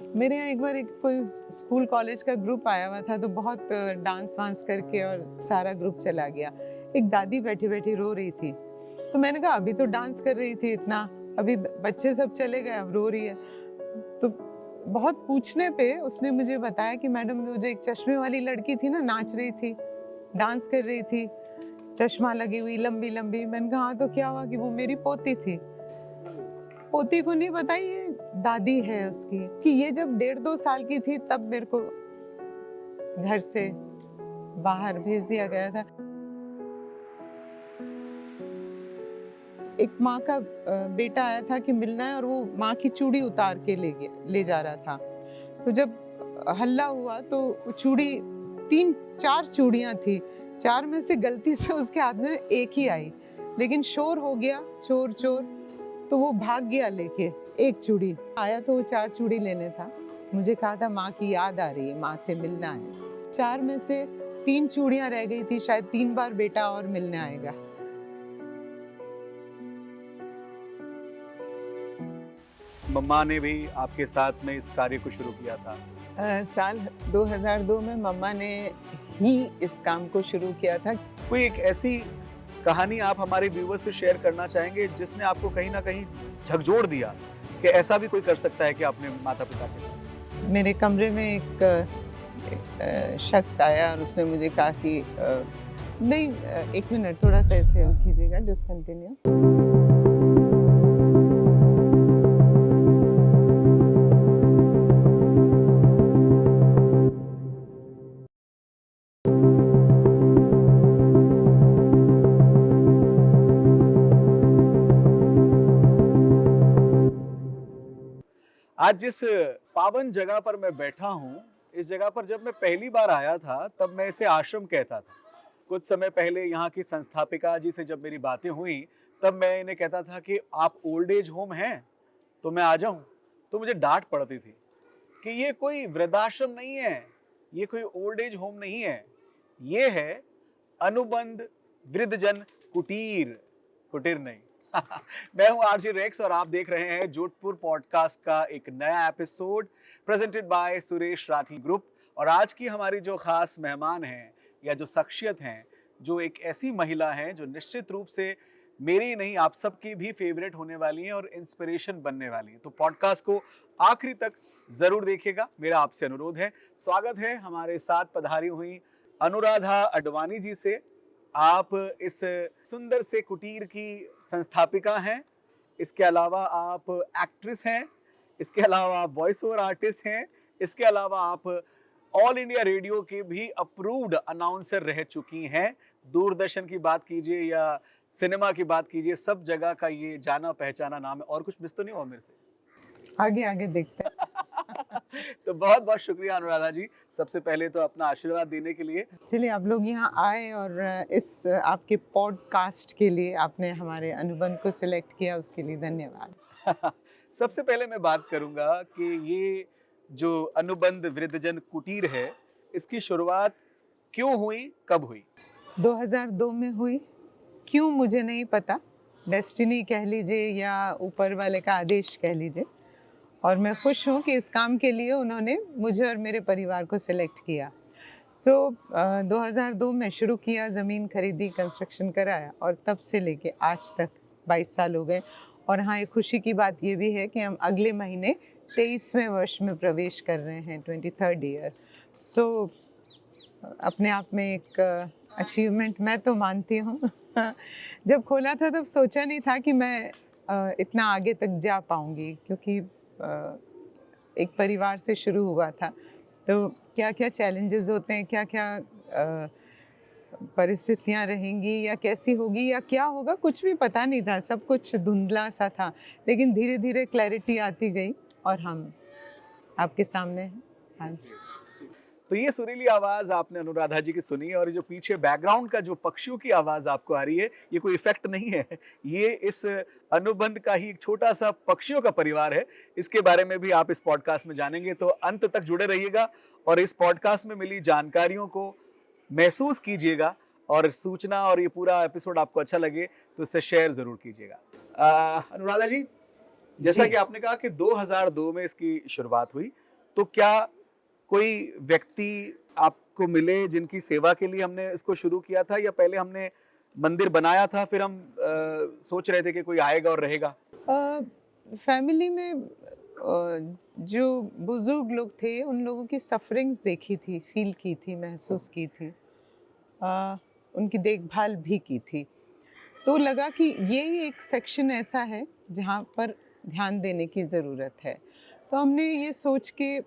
मेरे यहाँ एक बार एक कोई स्कूल कॉलेज का ग्रुप आया हुआ था, तो बहुत डांस वांस करके और सारा ग्रुप चला गया। एक दादी बैठी बैठी रो रही थी, तो मैंने कहा अभी तो डांस कर रही थी इतना, अभी बच्चे सब चले गए, अब रो रही है। तो बहुत पूछने पे उसने मुझे बताया कि मैडम, वो जो एक चश्मे वाली लड़की थी ना, नाच रही थी, डांस कर रही थी, चश्मा लगी हुई, लंबी लंबी। मैंने कहा हाँ, तो क्या हुआ? कि वो मेरी पोती थी। पोती को नहीं पता ये दादी है उसकी। कि ये जब 1.5-2 साल की थी तब मेरे को घर से बाहर भेज दिया गया था। एक माँ का बेटा आया था कि मिलना है, और वो माँ की चूड़ी उतार के ले जा रहा था। तो जब हल्ला हुआ तो चूड़ी 3-4 चूड़ियाँ थी, 4 में से गलती से उसके हाथ में एक ही आई, लेकिन शोर हो गया, चोर चोर। तो वो भाग गया लेके एक चूड़ी। आया तो वो 4 चूड़ी लेने था। मुझे कहा था माँ की याद आ रही है, माँ से मिलना है। 4 में से 3 चूड़ियाँ रह गई थी, शायद 3 बार बेटा और मिलने आएगा। मम्मा ने भी आपके साथ में इस कार्य को शुरू किया था। साल 2002 में मम्मा ने ही इस काम को शुरू किया था। कोई एक ऐसी कहानी आप हमारे व्यूअर्स से शेयर करना चाहेंगे जिसने आपको कहीं ना कहीं झकझोर दिया कि ऐसा भी कोई कर सकता है कि अपने माता पिता के साथ? मेरे कमरे में एक शख्स आया और उसने मुझे कहा कि नहीं, 1 मिनट, थोड़ा सा ऐसे कीजिएगा, डिसकंटिन्यू। आज जिस पावन जगह पर मैं बैठा हूँ, इस जगह पर जब मैं पहली बार आया था तब मैं इसे आश्रम कहता था। कुछ समय पहले यहाँ की संस्थापिका जी से जब मेरी बातें हुई तब मैं इन्हें कहता था कि आप ओल्ड एज होम हैं तो मैं आ जाऊं, तो मुझे डांट पड़ती थी कि ये कोई वृद्धाश्रम नहीं है, ये कोई ओल्ड एज होम नहीं है, ये है अनुबंध वृद्धजन कुटीर, कुटीर नहीं। मैं हूं आरजे रेक्स और आप देख रहे हैं जोधपुर पॉडकास्ट का एक नया episode presented by Suresh Rathi group. और आज की हमारी जो खास मेहमान हैं या जो शख्सियत हैं, जो एक ऐसी महिला हैं जो निश्चित रूप से मेरी नहीं आप सबकी भी फेवरेट होने वाली हैं और इंस्पिरेशन बनने वाली हैं। तो पॉडकास्ट को आखिरी तक जरूर देखिएगा, मेरा आपसे अनुरोध है। स्वागत है हमारे साथ पधारी हुई अनुराधा अडवाणी जी से। आप इस सुंदर से कुटीर की संस्थापिका हैं, इसके अलावा आप एक्ट्रेस हैं, इसके अलावा आप वॉइस ओवर आर्टिस्ट हैं, इसके अलावा आप ऑल इंडिया रेडियो के भी अप्रूव्ड अनाउंसर रह चुकी हैं। दूरदर्शन की बात कीजिए या सिनेमा की बात कीजिए, सब जगह का ये जाना पहचाना नाम है। और कुछ मिस तो नहीं हुआ मेरे से? आगे आगे देखते हैं। तो बहुत बहुत शुक्रिया अनुराधा जी, सबसे पहले तो अपना आशीर्वाद देने के लिए। चलिए, आप लोग यहाँ आए और इस आपके पॉडकास्ट के लिए आपने हमारे अनुबंध को सिलेक्ट किया, उसके लिए धन्यवाद। सबसे पहले मैं बात करूंगा कि ये जो अनुबंध वृद्धजन कुटीर है, इसकी शुरुआत क्यों हुई, कब हुई? 2002 में हुई। क्यों मुझे नहीं पता, डेस्टिनी कह लीजिए या ऊपर वाले का आदेश कह लीजिए। और मैं खुश हूँ कि इस काम के लिए उन्होंने मुझे और मेरे परिवार को सिलेक्ट किया। 2002 में शुरू किया, ज़मीन खरीदी, कंस्ट्रक्शन कराया, और तब से लेके आज तक 22 साल हो गए। और हाँ, एक खुशी की बात ये भी है कि हम अगले महीने 23वें वर्ष में प्रवेश कर रहे हैं, 23rd ईयर। अपने आप में एक अचीवमेंट मैं तो मानती हूँ। जब खोला था तब सोचा नहीं था कि मैं इतना आगे तक जा पाऊँगी, क्योंकि एक परिवार से शुरू हुआ था। तो क्या क्या चैलेंजेस होते हैं, क्या क्या परिस्थितियाँ रहेंगी या कैसी होगी या क्या होगा, कुछ भी पता नहीं था, सब कुछ धुंधला सा था। लेकिन धीरे धीरे क्लैरिटी आती गई और हम आपके सामने हैं आज। तो ये सुरीली आवाज आपने अनुराधा जी की सुनी, और जो पीछे बैकग्राउंड का जो पक्षियों की आवाज आपको आ रही है, ये कोई इफेक्ट नहीं है, ये इस अनुबंध का ही एक छोटा सा पक्षियों का परिवार है। इसके बारे में भी आप इस पॉडकास्ट में जानेंगे, तो अंत तक जुड़े रहिएगा और इस पॉडकास्ट में मिली जानकारियों को महसूस कीजिएगा। और सूचना और ये पूरा एपिसोड आपको अच्छा लगे तो इसे शेयर जरूर कीजिएगा। अनुराधा जी, जैसा जी। कि आपने कहा कि 2002 में इसकी शुरुआत हुई, तो क्या कोई व्यक्ति आपको मिले जिनकी सेवा के लिए हमने इसको शुरू किया था, या पहले हमने मंदिर बनाया था फिर हम सोच रहे थे कि कोई आएगा और रहेगा? फैमिली में जो बुजुर्ग लोग थे उन लोगों की सफरिंग्स देखी थी, फील की थी, महसूस की थी, उनकी देखभाल भी की थी। तो लगा कि ये एक सेक्शन ऐसा है जहाँ पर ध्यान देने की ज़रूरत है। तो हमने ये सोच के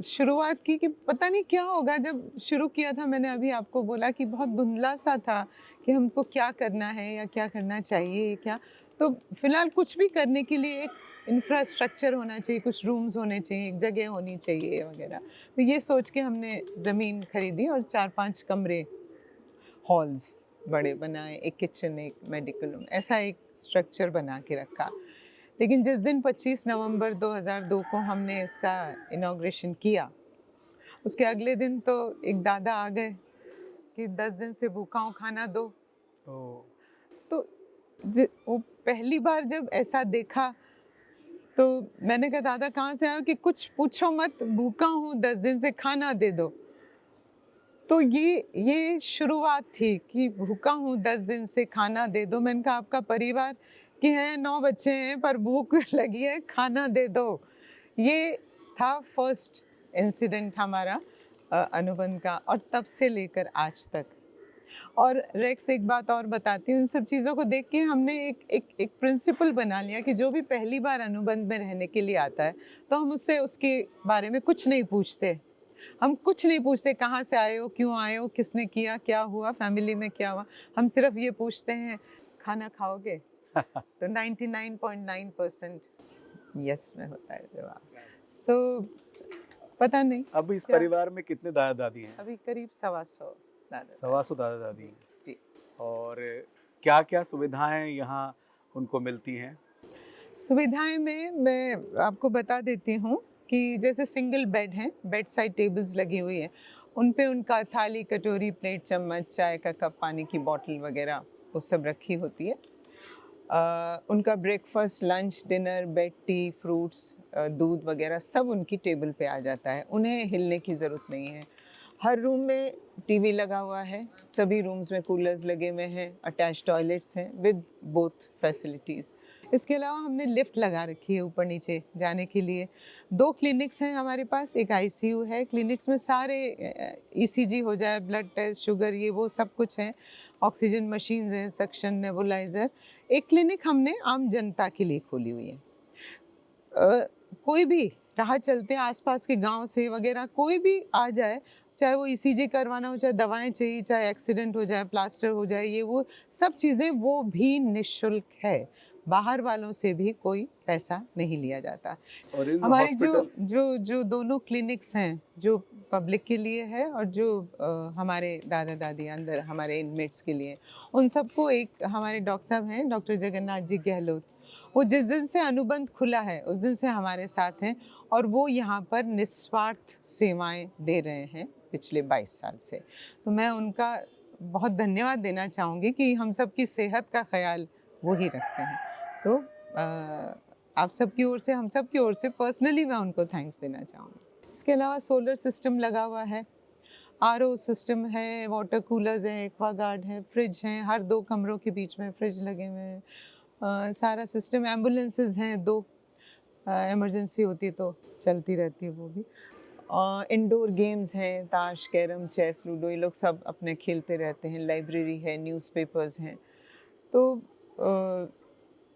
शुरुआत की कि पता नहीं क्या होगा। जब शुरू किया था मैंने अभी आपको बोला कि बहुत धुंधला सा था कि हमको क्या करना है या क्या करना चाहिए क्या। तो फिलहाल कुछ भी करने के लिए एक इंफ्रास्ट्रक्चर होना चाहिए, कुछ रूम्स होने चाहिए, एक जगह होनी चाहिए वगैरह। तो ये सोच के हमने ज़मीन खरीदी और 4-5 कमरे, हॉल्स बड़े बनाए, एक किचन, एक मेडिकल रूम, ऐसा एक स्ट्रक्चर बना के रखा। लेकिन जिस दिन 25 नवंबर 2002 को हमने इसका इनॉग्रेशन किया, उसके अगले दिन तो एक दादा आ गए कि 10 दिन से भूखा हूँ, खाना दो। तो वो पहली बार जब ऐसा देखा तो मैंने कहा दादा कहाँ से आए हो, कि कुछ पूछो मत, भूखा हूँ 10 दिन से, खाना दे दो। तो ये शुरुआत थी कि भूखा हूँ 10 दिन से, खाना दे दो। मैंने कहा आपका परिवार कि है 9 बच्चे हैं पर भूख लगी है, खाना दे दो। ये था फर्स्ट इंसिडेंट हमारा अनुबंध का, और तब से लेकर आज तक। और रेक्स एक बात और बताती हूँ, इन सब चीज़ों को देख के हमने एक प्रिंसिपल बना लिया कि जो भी पहली बार अनुबंध में रहने के लिए आता है तो हम उससे उसके बारे में कुछ नहीं पूछते। हम कुछ नहीं पूछते, कहाँ से आए हो, क्यों आए हो, किसने किया, क्या हुआ, फैमिली में क्या हुआ। हम सिर्फ ये पूछते हैं खाना खाओगे? तो 99.9% यस में होता है जवाब। सो पता नहीं अब इस क्या, परिवार में कितने दादा दादी हैं? अभी करीब 125 दादा 125 दादा दादी जी, हैं। जी। और क्या क्या सुविधाएं यहाँ उनको मिलती हैं? सुविधाएं में मैं आपको बता देती हूँ कि जैसे सिंगल बेड है, बेड साइड टेबल्स लगी हुई है, उन पे उनका थाली, कटोरी, प्लेट, चम्मच, चाय का कप, पानी की बोतल वगैरह वो सब रखी होती है। उनका breakfast, lunch, dinner, bed tea, fruits, दूध वगैरह सब उनकी टेबल पे आ जाता है। उन्हें हिलने की ज़रूरत नहीं है। हर रूम में टीवी लगा हुआ है, सभी रूम्स में कूलर्स लगे हुए हैं, अटैच टॉयलेट्स हैं विद बोथ फैसिलिटीज़। इसके अलावा हमने लिफ्ट लगा रखी है ऊपर नीचे जाने के लिए। 2 क्लिनिक्स हैं हमारे पास, एक आईसीयू है। क्लिनिक्स में सारे ईसीजी हो जाए, ब्लड टेस्ट, शुगर, ये वो सब कुछ है। ऑक्सीजन मशीन्स हैं, सक्शन, नेबुलाइज़र। एक क्लिनिक हमने आम जनता के लिए खोली हुई है। कोई भी राह चलते आसपास के गांव से वगैरह कोई भी आ जाए, चाहे वो ईसीजी करवाना हो, चाहे दवाएं चाहिए, चाहे एक्सीडेंट हो जाए, प्लास्टर हो जाए, ये वो सब चीज़ें वो भी निःशुल्क है। बाहर वालों से भी कोई पैसा नहीं लिया जाता। और इन हमारे हॉस्पिटल जो दोनों क्लिनिक्स हैं, जो पब्लिक के लिए है और जो हमारे दादा दादी अंदर हमारे इनमेट्स के लिए, उन सबको एक हमारे डॉक्टर साहब हैं, डॉक्टर जगन्नाथ जी गहलोत, वो जिस दिन से अनुबंध खुला है उस दिन से हमारे साथ हैं और वो यहाँ पर निस्वार्थ सेवाएं दे रहे हैं पिछले 22 साल से। तो मैं उनका बहुत धन्यवाद देना चाहूँगी कि हम सब की सेहत का ख्याल वो ही रखते हैं। तो आप सबकी ओर से, हम सब की ओर से पर्सनली मैं उनको थैंक्स देना चाहूँगी। इसके अलावा सोलर सिस्टम लगा हुआ है, आरओ सिस्टम है, वाटर कूलर्स हैं, एक्वागार्ड है, फ्रिज हैं, हर 2 कमरों के बीच में फ्रिज लगे हुए हैं। सारा सिस्टम, एम्बुलेंसेस हैं 2, इमरजेंसी होती तो चलती रहती है वो भी। इंडोर गेम्स हैं, ताश, कैरम, चेस, लूडो, ये लोग सब अपने खेलते रहते हैं। लाइब्रेरी है, न्यूज़पेपर्स हैं। तो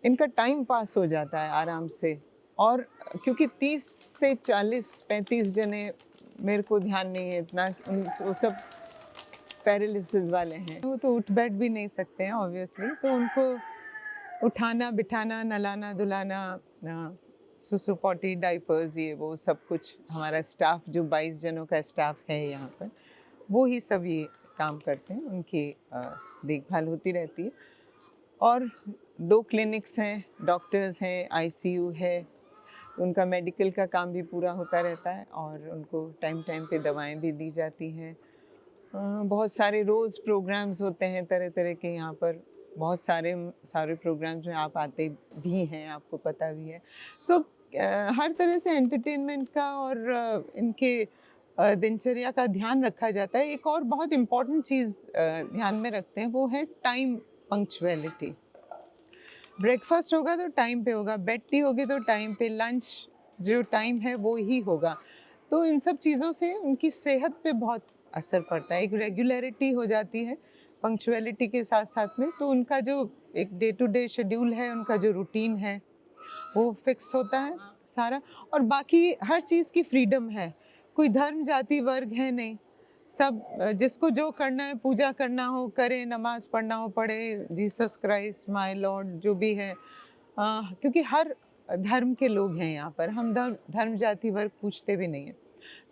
इनका टाइम पास हो जाता है आराम से। और क्योंकि 30 से 40-35 जने, मेरे को ध्यान नहीं है इतना, वो सब पैरालिसिस वाले हैं, वो तो उठ बैठ भी नहीं सकते हैं ऑब्वियसली। तो उनको उठाना, बिठाना, नहलाना, धुलाना, सुसु पॉटी, डाइपर्स, ये वो सब कुछ हमारा स्टाफ, जो 22 जनों का स्टाफ है यहाँ पर, वो ही सब ये काम करते हैं। उनकी देखभाल होती रहती है। और 2 क्लिनिक्स हैं, डॉक्टर्स हैं, आईसीयू है, उनका मेडिकल का काम भी पूरा होता रहता है और उनको टाइम टाइम पे दवाएं भी दी जाती हैं। बहुत सारे रोज़ प्रोग्राम्स होते हैं तरह तरह के यहाँ पर, बहुत सारे प्रोग्राम्स में आप आते भी हैं, आपको पता भी है। सो हर तरह से एंटरटेनमेंट का और इनके दिनचर्या का ध्यान रखा जाता है। एक और बहुत इम्पॉर्टेंट चीज़ ध्यान में रखते हैं, वो है टाइम पंक्चुअलिटी। ब्रेकफास्ट होगा तो टाइम पे होगा, बेड टी होगी तो टाइम पे, लंच जो टाइम है वो ही होगा। तो इन सब चीज़ों से उनकी सेहत पे बहुत असर पड़ता है। एक रेगुलरिटी हो जाती है पंक्चुअलिटी के साथ साथ में, तो उनका जो एक डे टू डे शेड्यूल है, उनका जो रूटीन है वो फिक्स होता है सारा। और बाकी हर चीज़ की फ्रीडम है, कोई धर्म जाति वर्ग है नहीं, सब जिसको जो करना है, पूजा करना हो करे, नमाज पढ़ना हो पढ़े, जीसस क्राइस्ट माय लॉर्ड जो भी है। क्योंकि हर धर्म के लोग हैं यहाँ पर, हम धर्म जाति वर्ग पूछते भी नहीं हैं।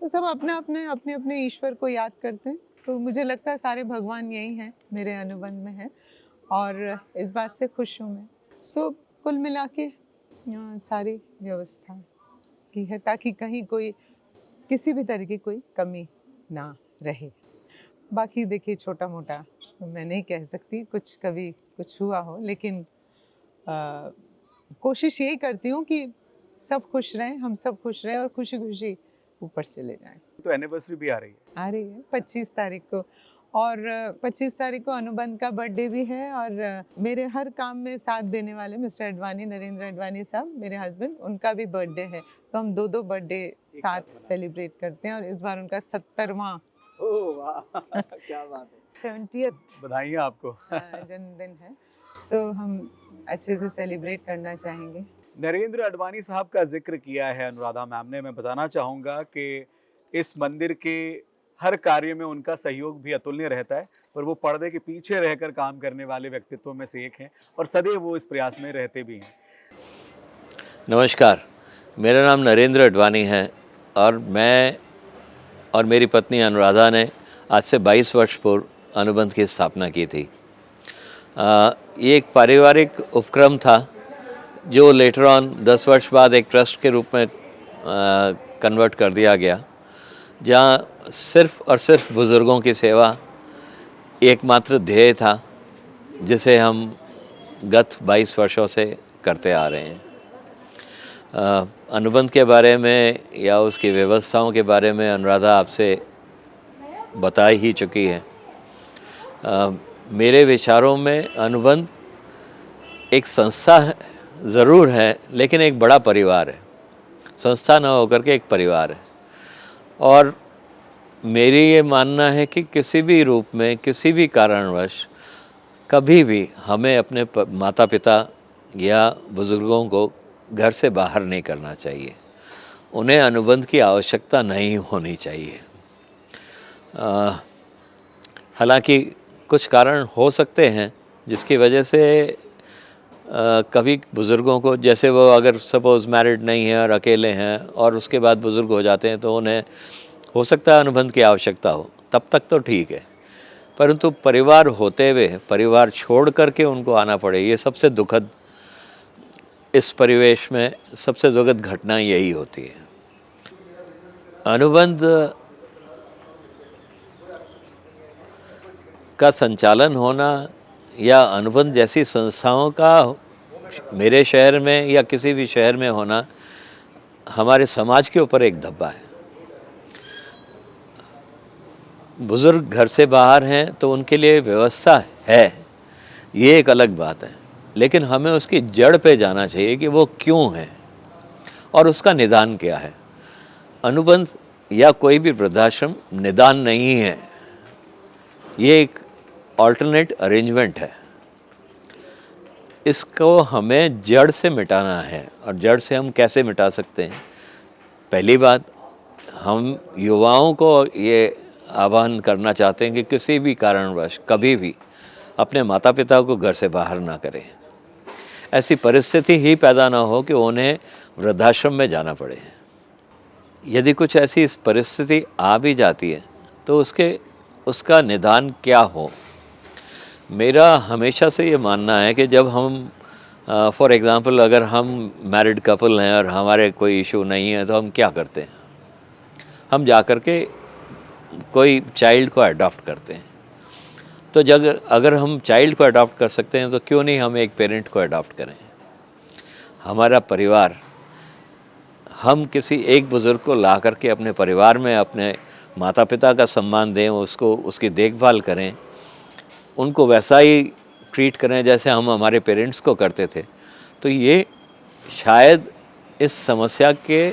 तो सब अपने अपने ईश्वर को याद करते हैं। तो मुझे लगता है सारे भगवान यही हैं, मेरे अनुबंध में है, और इस बात से खुश हूँ मैं। सो कुल मिला के सारी व्यवस्था की है ताकि कहीं कोई किसी भी तरह की कोई कमी ना रहे। बाकी देखिए छोटा मोटा तो मैं नहीं कह सकती, कुछ कभी कुछ हुआ हो, लेकिन कोशिश यही करती हूँ कि सब खुश रहें, हम सब खुश रहें और खुशी खुशी ऊपर चले जाएं। तो एनिवर्सरी भी आ रही है 25 तारीख को, और 25 तारीख को अनुबंध का बर्थडे भी है। और मेरे हर काम में साथ देने वाले मिस्टर अडवाणी, नरेंद्र अडवाणी साहब, मेरे हस्बैंड, उनका भी बर्थडे है। तो हम दो बर्थडे साथ सेलिब्रेट करते हैं, और इस बार उनका 70वां क्या बात है, 70th बधाई आपको जन्मदिन है। सो हम अच्छे से सेलिब्रेट करना चाहेंगे। नरेंद्र अडवाणी साहब का जिक्र किया है अनुराधा मैम ने। मैं बताना चाहूँगा कि इस मंदिर के हर कार्य में उनका सहयोग भी अतुलनीय रहता है, और वो पर्दे के पीछे रहकर काम करने वाले व्यक्तित्वों में से एक हैं, और सदैव वो इस प्रयास में रहते भी हैं। नमस्कार, मेरा नाम नरेंद्र अडवाणी है, और मैं और मेरी पत्नी अनुराधा ने आज से 22 वर्ष पूर्व अनुबंध की स्थापना की थी। ये एक पारिवारिक उपक्रम था जो लेटर ऑन 10 वर्ष बाद एक ट्रस्ट के रूप में कन्वर्ट कर दिया गया, जहाँ सिर्फ़ और सिर्फ बुज़ुर्गों की सेवा एकमात्र ध्येय था, जिसे हम गत 22 वर्षों से करते आ रहे हैं। अनुबंध के बारे में या उसकी व्यवस्थाओं के बारे में अनुराधा आपसे बता ही चुकी है। मेरे विचारों में अनुबंध एक संस्था ज़रूर है, लेकिन एक बड़ा परिवार है। संस्था न होकर के एक परिवार है। और मेरी ये मानना है कि किसी भी रूप में, किसी भी कारणवश कभी भी हमें अपने माता पिता या बुज़ुर्गों को घर से बाहर नहीं करना चाहिए। उन्हें अनुबंध की आवश्यकता नहीं होनी चाहिए। हालांकि कुछ कारण हो सकते हैं जिसकी वजह से कभी बुज़ुर्गों को, जैसे वो अगर सपोज़ मैरिड नहीं है और अकेले हैं और उसके बाद बुज़ुर्ग हो जाते हैं, तो उन्हें हो सकता है अनुबंध की आवश्यकता हो, तब तक तो ठीक है। परंतु परिवार होते हुए परिवार छोड़ करके उनको आना पड़े, ये सबसे दुखद, इस परिवेश में सबसे दुखद घटना यही होती है। अनुबंध का संचालन होना या अनुबंध जैसी संस्थाओं का मेरे शहर में या किसी भी शहर में होना हमारे समाज के ऊपर एक धब्बा है। बुज़ुर्ग घर से बाहर हैं तो उनके लिए व्यवस्था है, ये एक अलग बात है, लेकिन हमें उसकी जड़ पे जाना चाहिए कि वो क्यों है और उसका निदान क्या है। अनुबंध या कोई भी वृद्धाश्रम निदान नहीं है, ये एक ऑल्टरनेट अरेंजमेंट है। इसको हमें जड़ से मिटाना है। और जड़ से हम कैसे मिटा सकते हैं? पहली बात, हम युवाओं को ये आह्वान करना चाहते हैं कि किसी भी कारणवश कभी भी अपने माता पिता को घर से बाहर ना करें। ऐसी परिस्थिति ही पैदा ना हो कि उन्हें वृद्धाश्रम में जाना पड़े। यदि कुछ ऐसी इस परिस्थिति आ भी जाती है तो उसका निदान क्या हो। मेरा हमेशा से ये मानना है कि जब हम फॉर एग्ज़ाम्पल अगर हम मैरिड कपल हैं और हमारे कोई इशू नहीं है, तो हम क्या करते हैं? हम जा कर के कोई चाइल्ड को अडॉप्ट करते हैं। तो अगर हम चाइल्ड को अडॉप्ट कर सकते हैं तो क्यों नहीं हम एक पेरेंट को अडॉप्ट करें? हमारा परिवार हम किसी एक बुज़ुर्ग को ला कर के अपने परिवार में अपने माता पिता का सम्मान दें, उसको उसकी देखभाल करें, उनको वैसा ही ट्रीट करें जैसे हम हमारे पेरेंट्स को करते थे, तो ये शायद इस समस्या के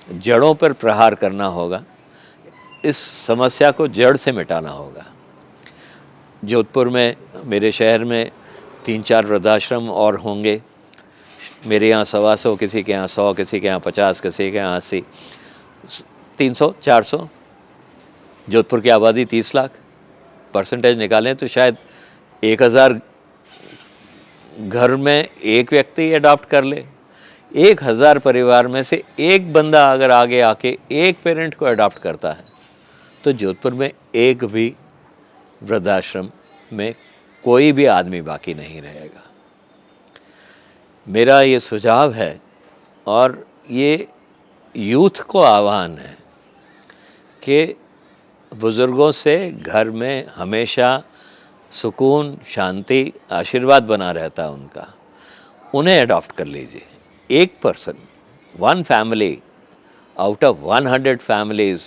जड़ों पर प्रहार करना होगा, इस समस्या को जड़ से मिटाना होगा। जोधपुर में, मेरे शहर में 3-4 वृद्धाश्रम और होंगे। मेरे यहाँ 125, किसी के यहाँ 100, किसी के यहाँ 50, किसी के यहाँ 80, 300-400। जोधपुर की आबादी 30 लाख, परसेंटेज निकालें तो शायद 1000 घर में एक व्यक्ति अडॉप्ट कर ले। 1000 परिवार में से एक बंदा अगर आगे आके एक पेरेंट को अडॉप्ट करता है, तो जोधपुर में एक भी वृद्धाश्रम में कोई भी आदमी बाकी नहीं रहेगा। मेरा ये सुझाव है और ये यूथ को आह्वान है कि बुज़ुर्गों से घर में हमेशा सुकून, शांति, आशीर्वाद बना रहता है उनका, उन्हें अडॉप्ट कर लीजिए। एक person, one family out of 100 families,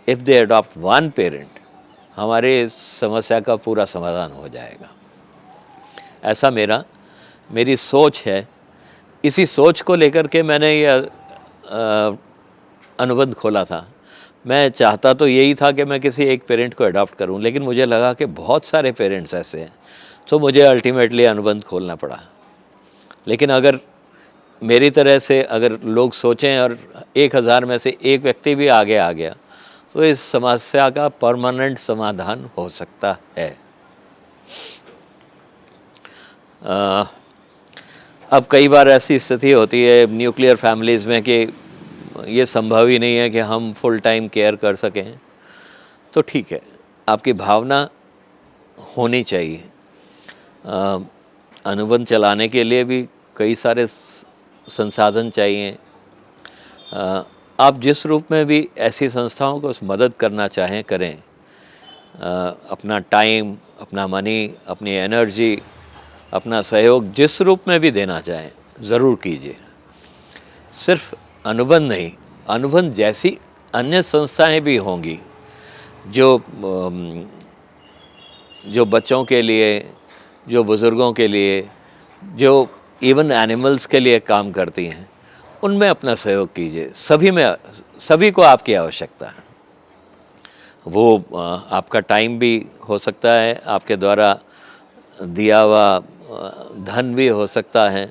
if they adopt one parent, हमारे इस समस्या का पूरा समाधान हो जाएगा। ऐसा मेरी सोच है। इसी सोच को लेकर के मैंने ये अनुबंध खोला था। मैं चाहता तो यही था कि मैं किसी एक पेरेंट को अडॉप्ट करूं, लेकिन मुझे लगा कि बहुत सारे पेरेंट्स ऐसे हैं, तो मुझे अल्टीमेटली अनुबंध खोलना पड़ा। लेकिन अगर मेरी तरह से अगर लोग सोचें और 1000 में से एक व्यक्ति भी आगे आ गया, तो इस समस्या का परमानेंट समाधान हो सकता है। अब कई बार ऐसी स्थिति होती है न्यूक्लियर फैमिलीज़ में कि ये संभव ही नहीं है कि हम फुल टाइम केयर कर सकें, तो ठीक है, आपकी भावना होनी चाहिए। अनुबंध चलाने के लिए भी कई सारे संसाधन चाहिए। आप जिस रूप में भी ऐसी संस्थाओं को मदद करना चाहें करें। अपना टाइम, अपना मनी, अपनी एनर्जी, अपना सहयोग जिस रूप में भी देना चाहें ज़रूर कीजिए। सिर्फ अनुबंध नहीं, अनुबंध जैसी अन्य संस्थाएं भी होंगी जो बच्चों के लिए, जो बुज़ुर्गों के लिए, जो इवन एनिमल्स के लिए काम करती हैं, उनमें अपना सहयोग कीजिए। सभी को आपकी आवश्यकता है। वो आपका टाइम भी हो सकता है, आपके द्वारा दिया हुआ धन भी हो सकता है,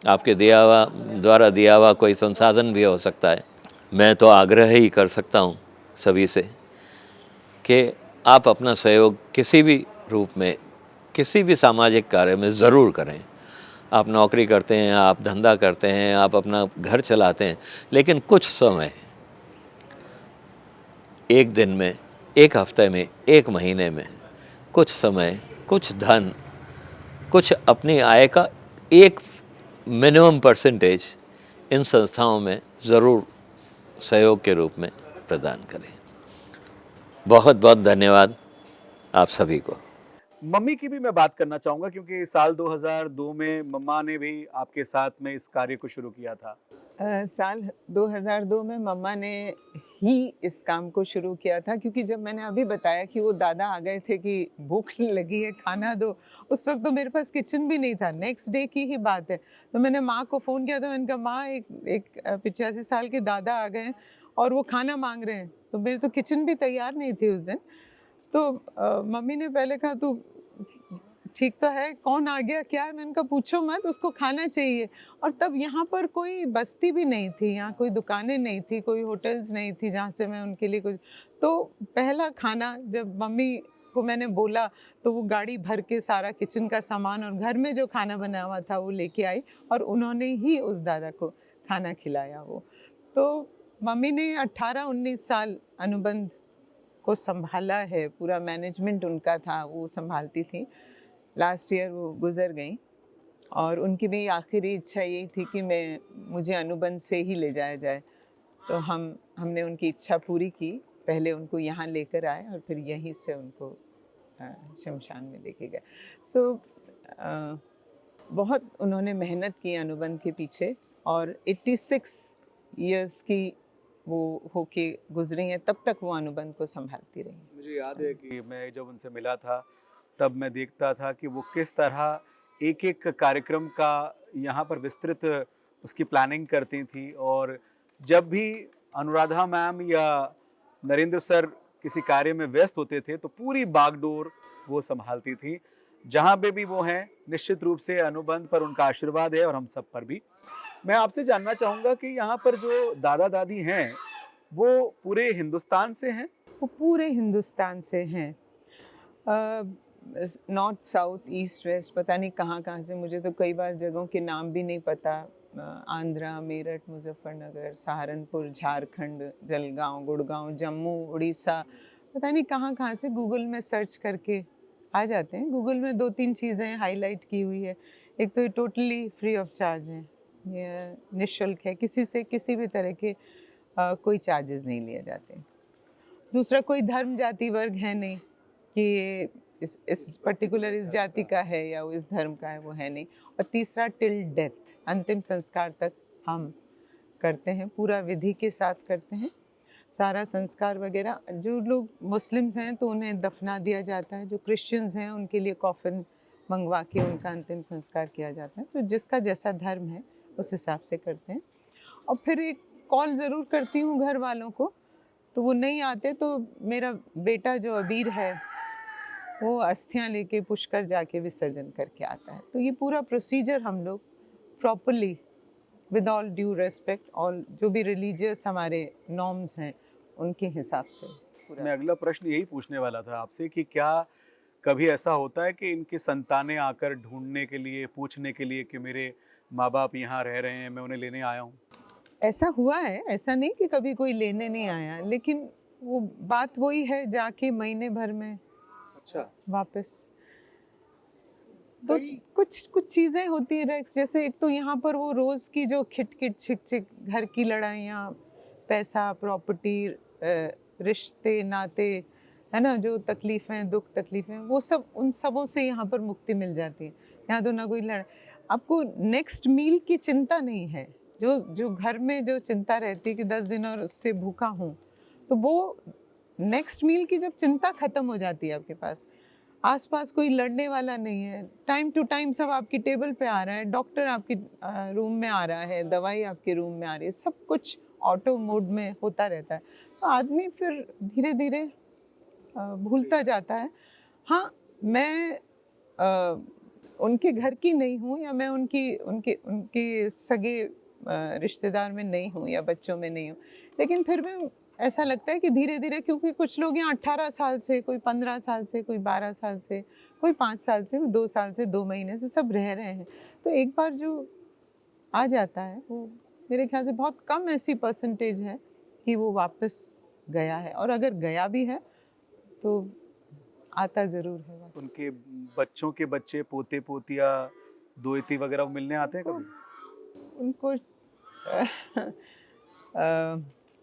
आपके द्वारा दिया हुआ कोई संसाधन भी हो सकता है। मैं तो आग्रह ही कर सकता हूँ सभी से कि आप अपना सहयोग किसी भी रूप में, किसी भी सामाजिक कार्य में ज़रूर करें। आप नौकरी करते हैं, आप धंधा करते हैं, आप अपना घर चलाते हैं, लेकिन कुछ समय, एक दिन में, एक हफ्ते में, एक महीने में, कुछ समय, कुछ धन, कुछ अपनी आय का एक मिनिमम परसेंटेज इन संस्थाओं में ज़रूर सहयोग के रूप में प्रदान करें। बहुत बहुत धन्यवाद आप सभी को। मम्मी की भी मैं बात करना चाहूँगा, क्योंकि साल 2002 में मम्मा ने भी आपके साथ में इस कार्य को शुरू किया था। साल 2002 में मम्मा ने ही इस काम को शुरू किया था, क्योंकि जब मैंने अभी बताया कि वो दादा आ गए थे कि भूख लगी है, खाना दो, उस वक्त तो मेरे पास किचन भी नहीं था। नेक्स्ट डे की ही बात है। तो मैंने माँ को फ़ोन किया था, मैंने कहा माँ, एक 85 साल के दादा आ गए हैं और वो खाना मांग रहे हैं। तो मेरी तो किचन भी तैयार नहीं थी उस दिन। तो मम्मी ने पहले कहा, तू ठीक तो है, कौन आ गया, क्या है? मैंने कहा पूछो मत, उसको खाना चाहिए। और तब यहाँ पर कोई बस्ती भी नहीं थी, यहाँ कोई दुकानें नहीं थी, कोई होटल्स नहीं थी जहाँ से मैं उनके लिए कुछ। तो पहला खाना जब मम्मी को मैंने बोला, तो वो गाड़ी भर के सारा किचन का सामान और घर में जो खाना बना हुआ था वो लेके आई और उन्होंने ही उस दादा को खाना खिलाया। वो तो मम्मी ने 18-19 साल अनुबंध को संभाला है, पूरा मैनेजमेंट उनका था, वो संभालती थी। लास्ट ईयर वो गुज़र गई और उनकी भी आखिरी इच्छा यही थी कि मुझे अनुबंध से ही ले जाया जाए। तो हमने उनकी इच्छा पूरी की। पहले उनको यहाँ लेकर आए और फिर यहीं से उनको शमशान में लेके गए। बहुत उन्होंने मेहनत की अनुबंध के पीछे और 86 इयर्स की वो होके गुजरी हैं, तब तक वो अनुबंध को संभालती रही। मुझे याद है कि मैं जब उनसे मिला था तब मैं देखता था कि वो किस तरह एक एक कार्यक्रम का यहाँ पर विस्तृत उसकी प्लानिंग करती थी, और जब भी अनुराधा मैम या नरेंद्र सर किसी कार्य में व्यस्त होते थे तो पूरी बागडोर वो संभालती थी। जहाँ पे भी वो हैं, निश्चित रूप से अनुबंध पर उनका आशीर्वाद है और हम सब पर भी। मैं आपसे जानना चाहूँगा कि यहाँ पर जो दादा दादी हैं वो पूरे हिंदुस्तान से हैं? वो पूरे हिंदुस्तान से हैं, नॉर्थ साउथ ईस्ट वेस्ट, पता नहीं कहाँ कहाँ से, मुझे तो कई बार जगहों के नाम भी नहीं पता। आंध्रा, मेरठ, मुजफ्फरनगर, सहारनपुर, झारखंड, जलगांव, गुड़गांव, जम्मू, उड़ीसा, पता नहीं कहाँ कहाँ से गूगल में सर्च करके आ जाते हैं। गूगल में 2-3 चीज़ें हाईलाइट की हुई है। एक तो ये टोटली फ्री ऑफ चार्ज है, ये निःशुल्क है, किसी से किसी भी तरह के कोई चार्जेस नहीं लिए जाते। दूसरा, कोई धर्म जाति वर्ग है नहीं कि ये इस पर्टिकुलर इस जाति का है या वो इस धर्म का है, वो है नहीं। और तीसरा, टिल डेथ, अंतिम संस्कार तक हम करते हैं, पूरा विधि के साथ करते हैं, सारा संस्कार वगैरह। जो लोग मुस्लिम्स हैं तो उन्हें दफना दिया जाता है, जो क्रिश्चियंस हैं उनके लिए कॉफिन मंगवा के उनका अंतिम संस्कार किया जाता है। तो जिसका जैसा धर्म है उस हिसाब से करते हैं। और फिर एक कॉल ज़रूर करती हूँ घर वालों को, तो वो नहीं आते तो मेरा बेटा जो अबीर है वो अस्थियाँ लेके पुष्कर जाके विसर्जन करके आता है। तो ये पूरा प्रोसीजर हम लोग properly with all due respect और जो भी रिलीजियस हमारे नॉर्म्स हैं उनके हिसाब से पूरा। मैं अगला प्रश्न यही पूछने वाला था आपसे कि क्या कभी ऐसा होता है कि इनकी संतानें आकर ढूंढने के लिए, पूछने के लिए कि मेरे माँ बाप यहाँ रह रहे हैं, मैं उन्हें लेने आया हूँ? ऐसा हुआ है, ऐसा नहीं कि कभी कोई लेने नहीं आया, लेकिन वो बात वही है, जाके महीने भर में अच्छा। वापस। तो कुछ चीज़ें होती हैं रेक्स, जैसे एक तो यहाँ पर वो रोज़ की जो खिट छिक छिक घर की लड़ाइयाँ, पैसा, प्रॉपर्टी, रिश्ते नाते, है ना, जो तकलीफ़ें, दुख तकलीफ़ें, वो सब, उन सबों से यहाँ पर मुक्ति मिल जाती है। यहाँ तो ना कोई आपको नेक्स्ट मील की चिंता नहीं है। जो घर में जो चिंता रहती है कि 10 दिन और उससे भूखा हूँ, तो वो नेक्स्ट मील की जब चिंता ख़त्म हो जाती है आपके पास, आसपास कोई लड़ने वाला नहीं है, टाइम टू टाइम सब आपकी टेबल पे आ रहा है, डॉक्टर आपकी रूम में आ रहा है, दवाई आपके रूम में आ रही है, सब कुछ ऑटो मोड में होता रहता है, तो आदमी फिर धीरे धीरे भूलता जाता है। हाँ, मैं उनके घर की नहीं हूँ या मैं उनके सगे रिश्तेदार में नहीं हूँ या बच्चों में नहीं हूँ, लेकिन फिर भी ऐसा लगता है कि धीरे धीरे, क्योंकि कुछ लोग यहाँ 18 साल से, कोई 15 साल से, कोई 12 साल से, कोई 5 साल से, 2 साल से, 2 महीने से सब रह रहे हैं, तो एक बार जो आ जाता है वो मेरे ख्याल से बहुत कम ऐसी परसेंटेज है कि वो वापस गया है, और अगर गया भी है तो आता ज़रूर है वापस। उनके बच्चों के बच्चे, पोते पोतिया, दोती वगैरह वो मिलने आते हैं कभी? उनको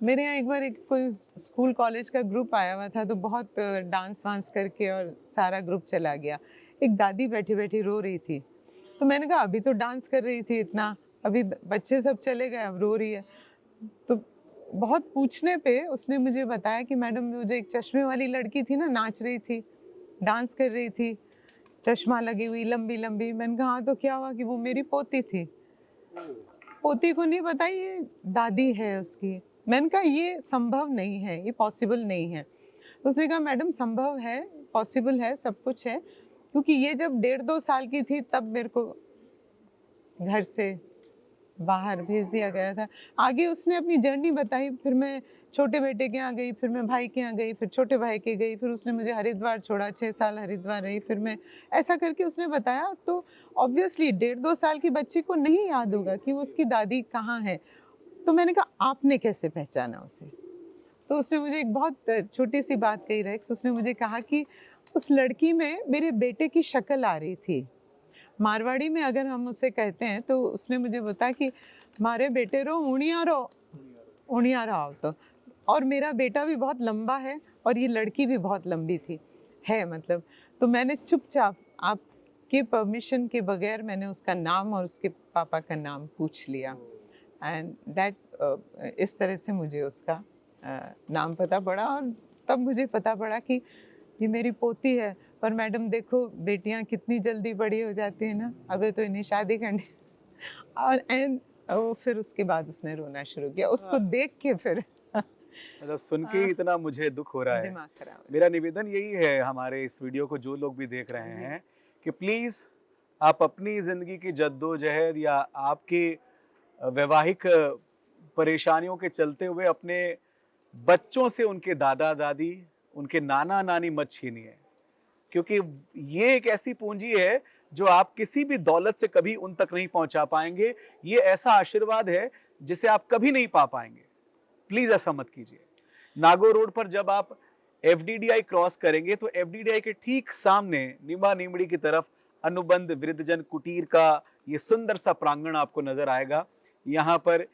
मेरे यहाँ एक बार कोई स्कूल कॉलेज का ग्रुप आया हुआ था, तो बहुत डांस वांस करके और सारा ग्रुप चला गया। एक दादी बैठी बैठी रो रही थी, तो मैंने कहा अभी तो डांस कर रही थी इतना, अभी बच्चे सब चले गए, अब रो रही है। तो बहुत पूछने पे उसने मुझे बताया कि मैडम, वो जो एक चश्मे वाली लड़की थी ना, नाच रही थी, डांस कर रही थी, चश्मा लगी हुई, लंबी लंबी। मैंने कहा हाँ, तो क्या हुआ? कि वो मेरी पोती थी। पोती को नहीं पता ये दादी है उसकी। मैंने कहा ये संभव नहीं है, ये पॉसिबल नहीं है। तो उसने कहा मैडम संभव है, पॉसिबल है, सब कुछ है, क्योंकि ये जब 1.5-2 साल की थी तब मेरे को घर से बाहर भेज दिया गया था। आगे उसने अपनी जर्नी बताई, फिर मैं छोटे बेटे के यहाँ गई, फिर मैं भाई के यहाँ गई, फिर छोटे भाई के गई, फिर उसने मुझे हरिद्वार छोड़ा, 6 साल हरिद्वार रही, फिर मैं ऐसा करके उसने बताया। तो ऑब्वियसली 1.5-2 साल की बच्ची को नहीं याद होगा कि वो उसकी दादी कहाँ है। तो मैंने कहा आपने कैसे पहचाना उसे? तो उसने मुझे एक बहुत छोटी सी बात कही रेक्स, उसने मुझे कहा कि उस लड़की में मेरे बेटे की शक्ल आ रही थी। मारवाड़ी में अगर हम उसे कहते हैं तो उसने मुझे बताया कि मारे बेटे रो उड़िया रहो। तो और मेरा बेटा भी बहुत लंबा है और ये लड़की भी बहुत लंबी थी, है मतलब। तो मैंने चुपचाप आपके परमिशन के बगैर मैंने उसका नाम और उसके पापा का नाम पूछ लिया, एंड दैट इस तरह से मुझे उसका नाम पता पड़ा। और तब मुझे पता पड़ा कि ये मेरी पोती है। पर मैडम देखो, बेटियां कितनी जल्दी बड़ी हो जाती है ना, अभी तो इन्हें शादी करनी। और एंड वो फिर उसके बाद उसने रोना शुरू किया, उसको देख के फिर मतलब सुन के ही इतना मुझे दुख हो रहा है। दिमाग खराब हो मेरा निवेदन यही है हमारे इस वीडियो को जो लोग भी देख रहे जी। हैं कि प्लीज आप अपनी जिंदगी की जद्दोजहद या आपकी वैवाहिक परेशानियों के चलते हुए अपने बच्चों से उनके दादा दादी, उनके नाना नानी मत छीनिए, क्योंकि ये एक ऐसी पूंजी है जो आप किसी भी दौलत से कभी उन तक नहीं पहुंचा पाएंगे। ये ऐसा आशीर्वाद है जिसे आप कभी नहीं पा पाएंगे। प्लीज ऐसा मत कीजिए। नागौर रोड पर जब आप एफडीडीआई क्रॉस करेंगे तो एफडीडीआई के ठीक सामने नीमा नीमड़ी की तरफ अनुबंध वृद्धजन कुटीर का ये सुंदर सा प्रांगण आपको नजर आएगा। यहाँ पर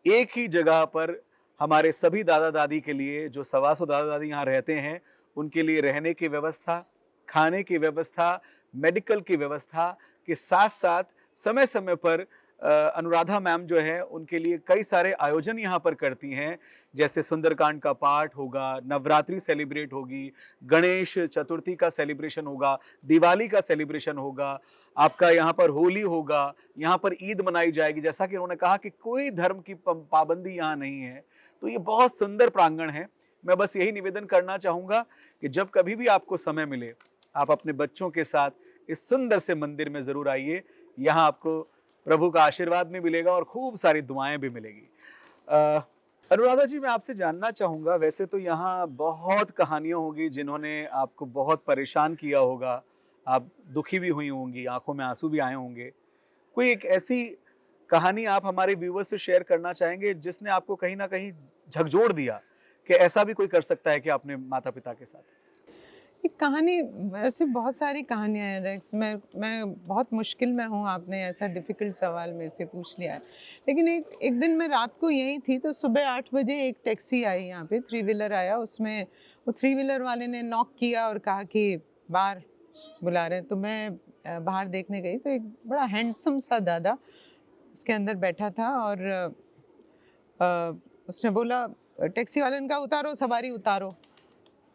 एक ही जगह पर हमारे सभी दादा दादी के लिए, जो 125 दादा दादी यहाँ रहते हैं, उनके लिए रहने की व्यवस्था, खाने की व्यवस्था, मेडिकल की व्यवस्था के साथ साथ समय समय पर अनुराधा मैम जो है उनके लिए कई सारे आयोजन यहाँ पर करती हैं। जैसे सुंदरकांड का पाठ होगा, नवरात्रि सेलिब्रेट होगी, गणेश चतुर्थी का सेलिब्रेशन होगा, दिवाली का सेलिब्रेशन होगा, आपका यहाँ पर होली होगा, यहाँ पर ईद मनाई जाएगी। जैसा कि उन्होंने कहा कि कोई धर्म की पाबंदी यहाँ नहीं है। तो ये बहुत सुंदर प्रांगण है। मैं बस यही निवेदन करना चाहूँगा कि जब कभी भी आपको समय मिले, आप अपने बच्चों के साथ इस सुंदर से मंदिर में ज़रूर आइए। यहाँ आपको प्रभु का आशीर्वाद भी मिलेगा और खूब सारी दुआएं भी मिलेगी। अनुराधा जी, मैं आपसे जानना चाहूँगा, वैसे तो यहाँ बहुत कहानियाँ होगी जिन्होंने आपको बहुत परेशान किया होगा, आप दुखी भी हुई होंगी, आंखों में आंसू भी आए होंगे। कोई एक ऐसी कहानी आप हमारे व्यूवर्स से शेयर करना चाहेंगे जिसने आपको कहीं ना कहीं झकझोर दिया कि ऐसा भी कोई कर सकता है कि अपने माता पिता के साथ? एक कहानी, ऐसे बहुत सारी कहानियाँ हैं रेक्स। मैं बहुत मुश्किल में हूँ, आपने ऐसा डिफ़िकल्ट सवाल मेरे से पूछ लिया है। लेकिन एक दिन मैं रात को यहीं थी तो सुबह 8 बजे एक टैक्सी आई यहाँ पे, 3 व्हीलर आया। उसमें वो 3 व्हीलर वाले ने नॉक किया और कहा कि बाहर बुला रहे हैं। तो मैं बाहर देखने गई तो एक बड़ा हैंडसम सा दादा उसके अंदर बैठा था। और उसने बोला, टैक्सी वाले ने कहा उतारो सवारी उतारो।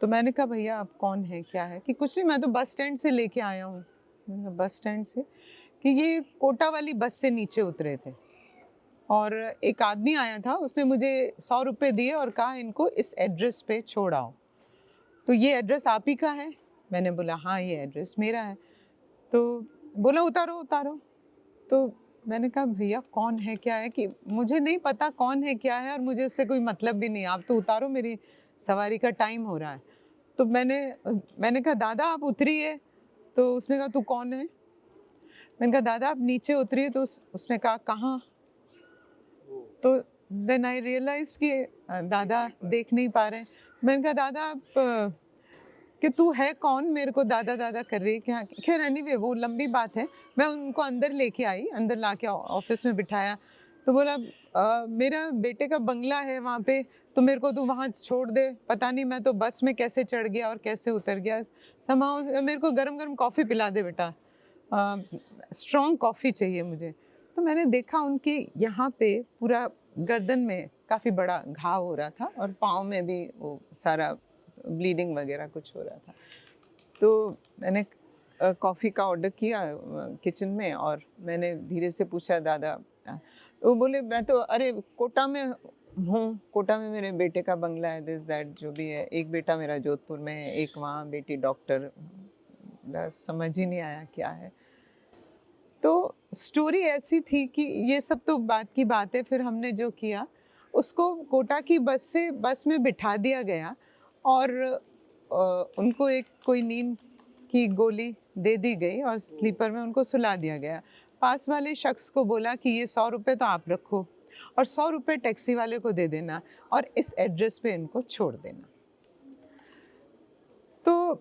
तो मैंने कहा भैया आप कौन हैं, क्या है? कि कुछ नहीं, मैं तो बस स्टैंड से लेके आया हूँ। मैंने कहा बस स्टैंड से? कि ये कोटा वाली बस से नीचे उतरे थे और एक आदमी आया था, उसने मुझे 100 रुपये दिए और कहा इनको इस एड्रेस पे छोड़ आओ। तो ये एड्रेस आप ही का है? मैंने बोला हाँ ये एड्रेस मेरा है। तो बोला उतारो उतारो। तो मैंने कहा भैया कौन है क्या है? कि मुझे नहीं पता कौन है क्या है और मुझे इससे कोई मतलब भी नहीं, आप तो उतारो, मेरी सवारी का टाइम हो रहा है। तो मैंने कहा दादा आप उतरिए। तो उसने कहा तू कौन है? मैंने कहा दादा आप नीचे उतरिए। तो उसने कहा कहाँ? तो देन आई रियलाइज कि दादा देख नहीं पा रहे हैं। मैंने कहा दादा आप कि तू है कौन, मेरे को दादा दादा कर रही है क्या? खैर एनीवे वो लंबी बात है। मैं उनको अंदर लेके आई, अंदर लाके ऑफिस में बिठाया। तो बोला मेरा बेटे का बंगला है वहाँ पे, तो मेरे को तू वहाँ छोड़ दे। पता नहीं मैं तो बस में कैसे चढ़ गया और कैसे उतर गया। समाओ मेरे को गरम गरम कॉफ़ी पिला दे बेटा, स्ट्रॉन्ग कॉफ़ी चाहिए मुझे। तो मैंने देखा उनके यहाँ पे पूरा गर्दन में काफ़ी बड़ा घाव हो रहा था और पाँव में भी वो सारा ब्लीडिंग वगैरह कुछ हो रहा था। तो मैंने कॉफ़ी का ऑर्डर किया किचन में और मैंने धीरे से पूछा दादा। वो बोले मैं तो अरे कोटा में हूँ, कोटा में मेरे बेटे का बंगला है, दिस दैट जो भी है। एक बेटा मेरा जोधपुर में है, एक वहाँ बेटी डॉक्टर। बस समझ ही नहीं आया क्या है। तो स्टोरी ऐसी थी कि ये सब तो बात की बात है। फिर हमने जो किया, उसको कोटा की बस में बिठा दिया गया और उनको एक कोई नींद की गोली दे दी गई और स्लीपर में उनको सुला दिया गया। पास वाले शख्स को बोला कि ये 100 रुपये तो आप रखो और 100 रुपये टैक्सी वाले को दे देना और इस एड्रेस पे इनको छोड़ देना। तो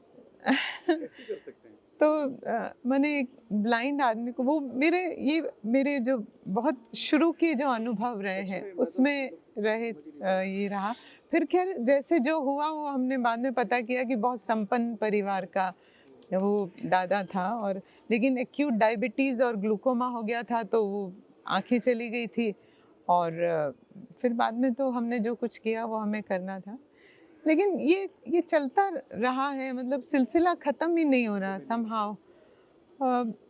कैसे कर सकते हैं? तो मैंने एक ब्लाइंड आदमी को, वो मेरे जो बहुत शुरू के जो अनुभव रहे हैं उसमें रहे ये रहा। फिर खैर जैसे जो हुआ वो हमने बाद में पता किया कि बहुत संपन्न परिवार का वो दादा था, और लेकिन एक्यूट डायबिटीज़ और ग्लूकोमा हो गया था तो वो आंखें चली गई थी और फिर बाद में तो हमने जो कुछ किया वो हमें करना था, लेकिन ये चलता रहा है, मतलब सिलसिला ख़त्म ही नहीं हो रहा समहाउ।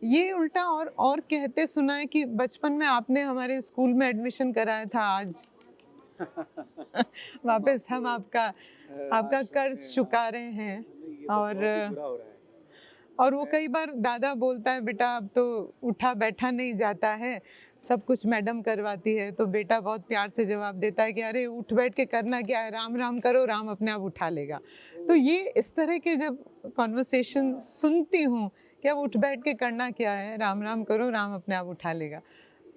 ये उल्टा और कहते सुना है कि बचपन में आपने हमारे स्कूल में एडमिशन कराया था, आज वापस हम आपका कर्ज चुका रहे हैं। और वो कई बार दादा बोलता है, बेटा अब तो उठा बैठा नहीं जाता है, सब कुछ मैडम करवाती है। तो बेटा बहुत प्यार से जवाब देता है कि अरे उठ बैठ के करना क्या है, राम राम करो, राम अपने आप उठा लेगा। तो ये इस तरह के जब कॉन्वर्सेशन सुनती हूँ कि अब उठ बैठ के करना क्या है, राम राम करो, राम अपने आप उठा लेगा,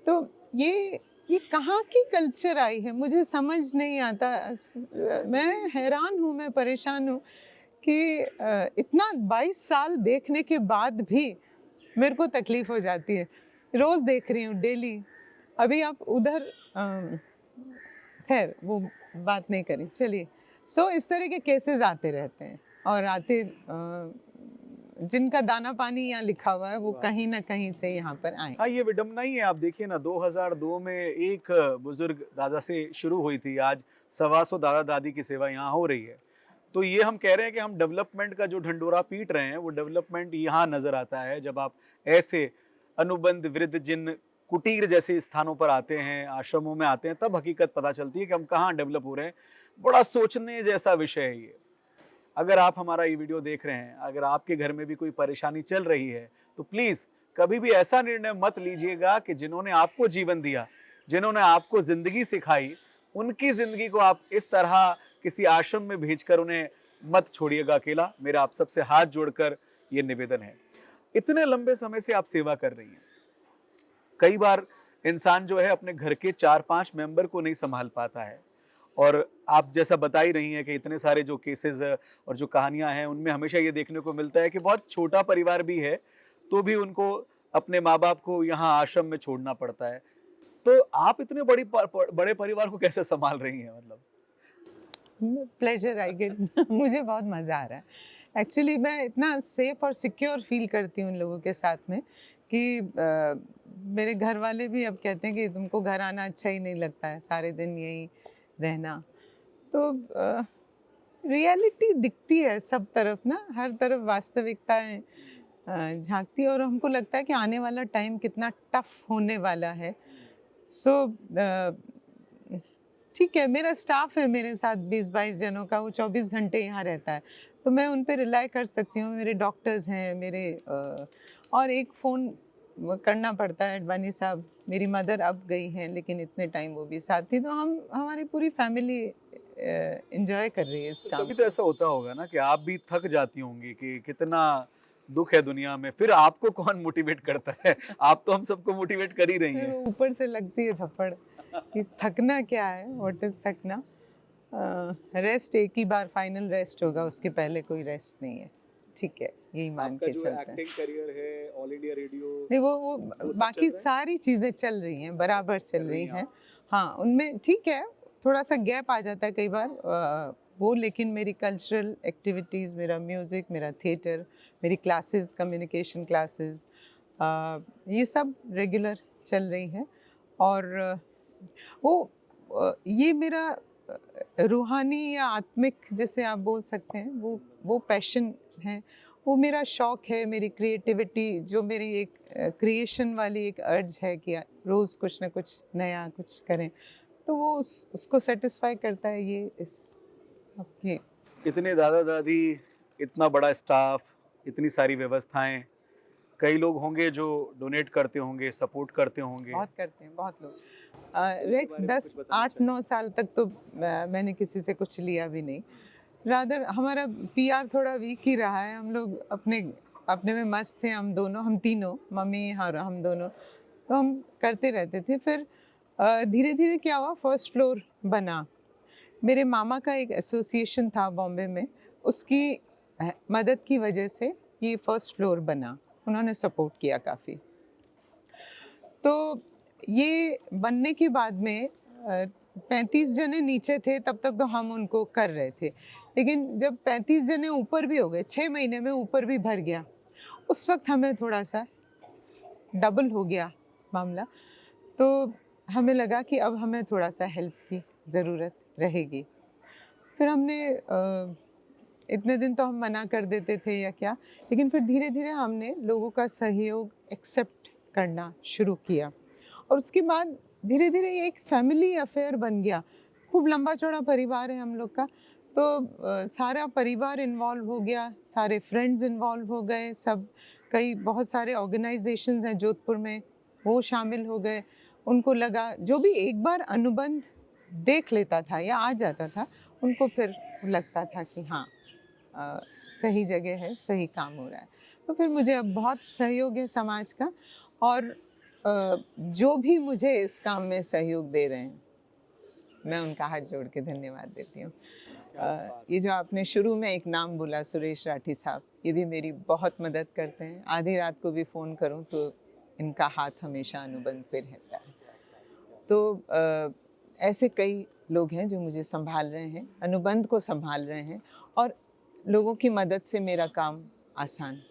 तो ये कहाँ की कल्चर आई है, मुझे समझ नहीं आता। मैं हैरान हूँ, मैं परेशान हूँ कि इतना 22 साल देखने के बाद भी मेरे को तकलीफ हो जाती है। रोज़ देख रही हूँ, डेली। अभी आप उधर खैर वो बात नहीं करें, चलिए। सो इस तरह के केसेस आते रहते हैं, और आते जिनका दाना पानी यहाँ लिखा हुआ है वो कहीं ना कहीं से यहाँ पर आए। हाँ, ये विडम्बना ही है। आप देखिए ना, 2002 में एक बुजुर्ग दादा से शुरू हुई थी, आज 125 दादा दादी की सेवा यहाँ हो रही है। तो ये हम कह रहे हैं कि हम डेवलपमेंट का जो ढंडोरा पीट रहे हैं, वो डेवलपमेंट यहाँ नजर आता है जब आप ऐसे अनुबंध वृद्ध जिन कुटीर जैसे स्थानों पर आते हैं, आश्रमों में आते हैं, तब हकीकत पता चलती है कि हम कहाँ डेवलप हो रहे हैं। बड़ा सोचने जैसा विषय है ये। अगर आप हमारा ये वीडियो देख रहे हैं, अगर आपके घर में भी कोई परेशानी चल रही है, तो प्लीज कभी भी ऐसा निर्णय मत लीजिएगा कि जिन्होंने आपको जीवन दिया, जिन्होंने आपको जिंदगी सिखाई, उनकी जिंदगी को आप इस तरह किसी आश्रम में भेजकर उन्हें मत छोड़िएगा अकेला। मेरा आप सबसे हाथ जोड़कर ये निवेदन है। इतने लंबे समय से आप सेवा कर रही हैं, कई बार इंसान जो है अपने घर के 4-5 मेंबर को नहीं संभाल पाता है, और आप जैसा बता ही रही हैं कि इतने सारे जो केसेस और जो कहानियां हैं, उनमें हमेशा ये देखने को मिलता है कि बहुत छोटा परिवार भी है तो भी उनको अपने माँ बाप को यहाँ आश्रम में छोड़ना पड़ता है। तो आप इतने बड़े परिवार को कैसे संभाल रही हैं? मतलब प्लेजर आई गेट मुझे बहुत मज़ा आ रहा है। एक्चुअली मैं इतना सेफ और सिक्योर फील करती हूँ उन लोगों के साथ में कि मेरे घर वाले भी अब कहते हैं कि तुमको घर आना अच्छा ही नहीं लगता है, सारे दिन यहीं रहना। तो रियलिटी दिखती है सब तरफ ना, हर तरफ वास्तविकताएं झांकती है, और हमको लगता है कि आने वाला टाइम कितना टफ होने वाला है। सो ठीक है, मेरा स्टाफ है मेरे साथ 20-22 जनों का, वो 24 घंटे यहाँ रहता है, तो मैं उन पे रिलाई कर सकती हूँ। मेरे डॉक्टर्स हैं, मेरे और एक फ़ोन करना पड़ता है, अडवाणी साहब, मेरी मदर अब गई हैं लेकिन इतने टाइम वो भी साथ थी, तो हम हमारी पूरी फैमिली एंजॉय कर रही है इस काम। कभी तो ऐसा होता होगा ना कि आप भी थक जाती होंगी कि कितना दुख है दुनिया में, फिर आपको कौन मोटिवेट करता है? आप तो हम सबको मोटिवेट कर ही रही हैं। ऊपर से लगती है थप्पड़ कि थकना क्या है, व्हाट इज थकना। रेस्ट एक ही बार फाइनल रेस्ट होगा, उसके पहले कोई रेस्ट नहीं है। ठीक है, यही मान के चलते हैं। एक्टिंग करियर है, ऑल इंडिया रेडियो, नहीं वो बाकी सारी चीज़ें चल रही हैं, बराबर चल रही हैं। हाँ, उनमें ठीक है, थोड़ा सा गैप आ जाता है कई बार वो, लेकिन मेरी कल्चरल एक्टिविटीज़, मेरा म्यूज़िक, मेरा थिएटर, मेरी क्लासेस, कम्युनिकेशन क्लासेस, ये सब रेगुलर चल रही हैं। और ये मेरा रूहानी या आत्मिक, जैसे आप बोल सकते हैं, वो पैशन है, वो मेरा शौक़ है, मेरी क्रिएटिविटी, जो मेरी एक क्रिएशन वाली एक अर्ज है कि रोज़ कुछ ना कुछ नया कुछ करें, तो वो उसको सेटिस्फाई करता है। ये इस आपके इतने दादा दादी, इतना बड़ा स्टाफ, इतनी सारी व्यवस्थाएं, कई लोग होंगे जो डोनेट करते होंगे, सपोर्ट करते होंगे। बहुत करते हैं, बहुत लोग। रेक्स 10-8-9 साल तक तो मैंने किसी से कुछ लिया भी नहीं। रादर हमारा पीआर थोड़ा वीक ही रहा है। हम लोग अपने में मस्त थे, हम दोनों, हम तीनों, मम्मी और हम दोनों, तो हम करते रहते थे। फिर धीरे धीरे क्या हुआ, फर्स्ट फ्लोर बना। मेरे मामा का एक एसोसिएशन था बॉम्बे में, उसकी मदद की वजह से ये फर्स्ट फ्लोर बना, उन्होंने सपोर्ट किया काफ़ी। तो ये बनने के बाद में 35 जने नीचे थे, तब तक तो हम उनको कर रहे थे, लेकिन जब 35 जने ऊपर भी हो गए, 6 महीने में ऊपर भी भर गया, उस वक्त हमें थोड़ा सा डबल हो गया मामला। तो हमें लगा कि अब हमें थोड़ा सा हेल्प की ज़रूरत रहेगी। फिर हमने इतने दिन तो हम मना कर देते थे या क्या, लेकिन फिर धीरे धीरे हमने लोगों का सहयोग एक्सेप्ट करना शुरू किया और उसके बाद धीरे धीरे ये एक फैमिली अफेयर बन गया। खूब लंबा चौड़ा परिवार है हम लोग का, तो सारा परिवार इन्वॉल्व हो गया, सारे फ्रेंड्स इन्वॉल्व हो गए, सब कई बहुत सारे ऑर्गेनाइजेशंस हैं जोधपुर में, वो शामिल हो गए। उनको लगा जो भी एक बार अनुबंध देख लेता था या आ जाता था, उनको फिर लगता था कि हाँ सही जगह है, सही काम हो रहा है। तो फिर मुझे अब बहुत सहयोग है समाज का, और जो भी मुझे इस काम में सहयोग दे रहे हैं मैं उनका हाथ जोड़ के धन्यवाद देती हूँ। ये जो आपने शुरू में एक नाम बोला, सुरेश राठी साहब, ये भी मेरी बहुत मदद करते हैं। आधी रात को भी फ़ोन करूँ तो इनका हाथ हमेशा अनुबंध पे रहता है। तो ऐसे कई लोग हैं जो मुझे संभाल रहे हैं, अनुबंध को संभाल रहे हैं, और लोगों की मदद से मेरा काम आसान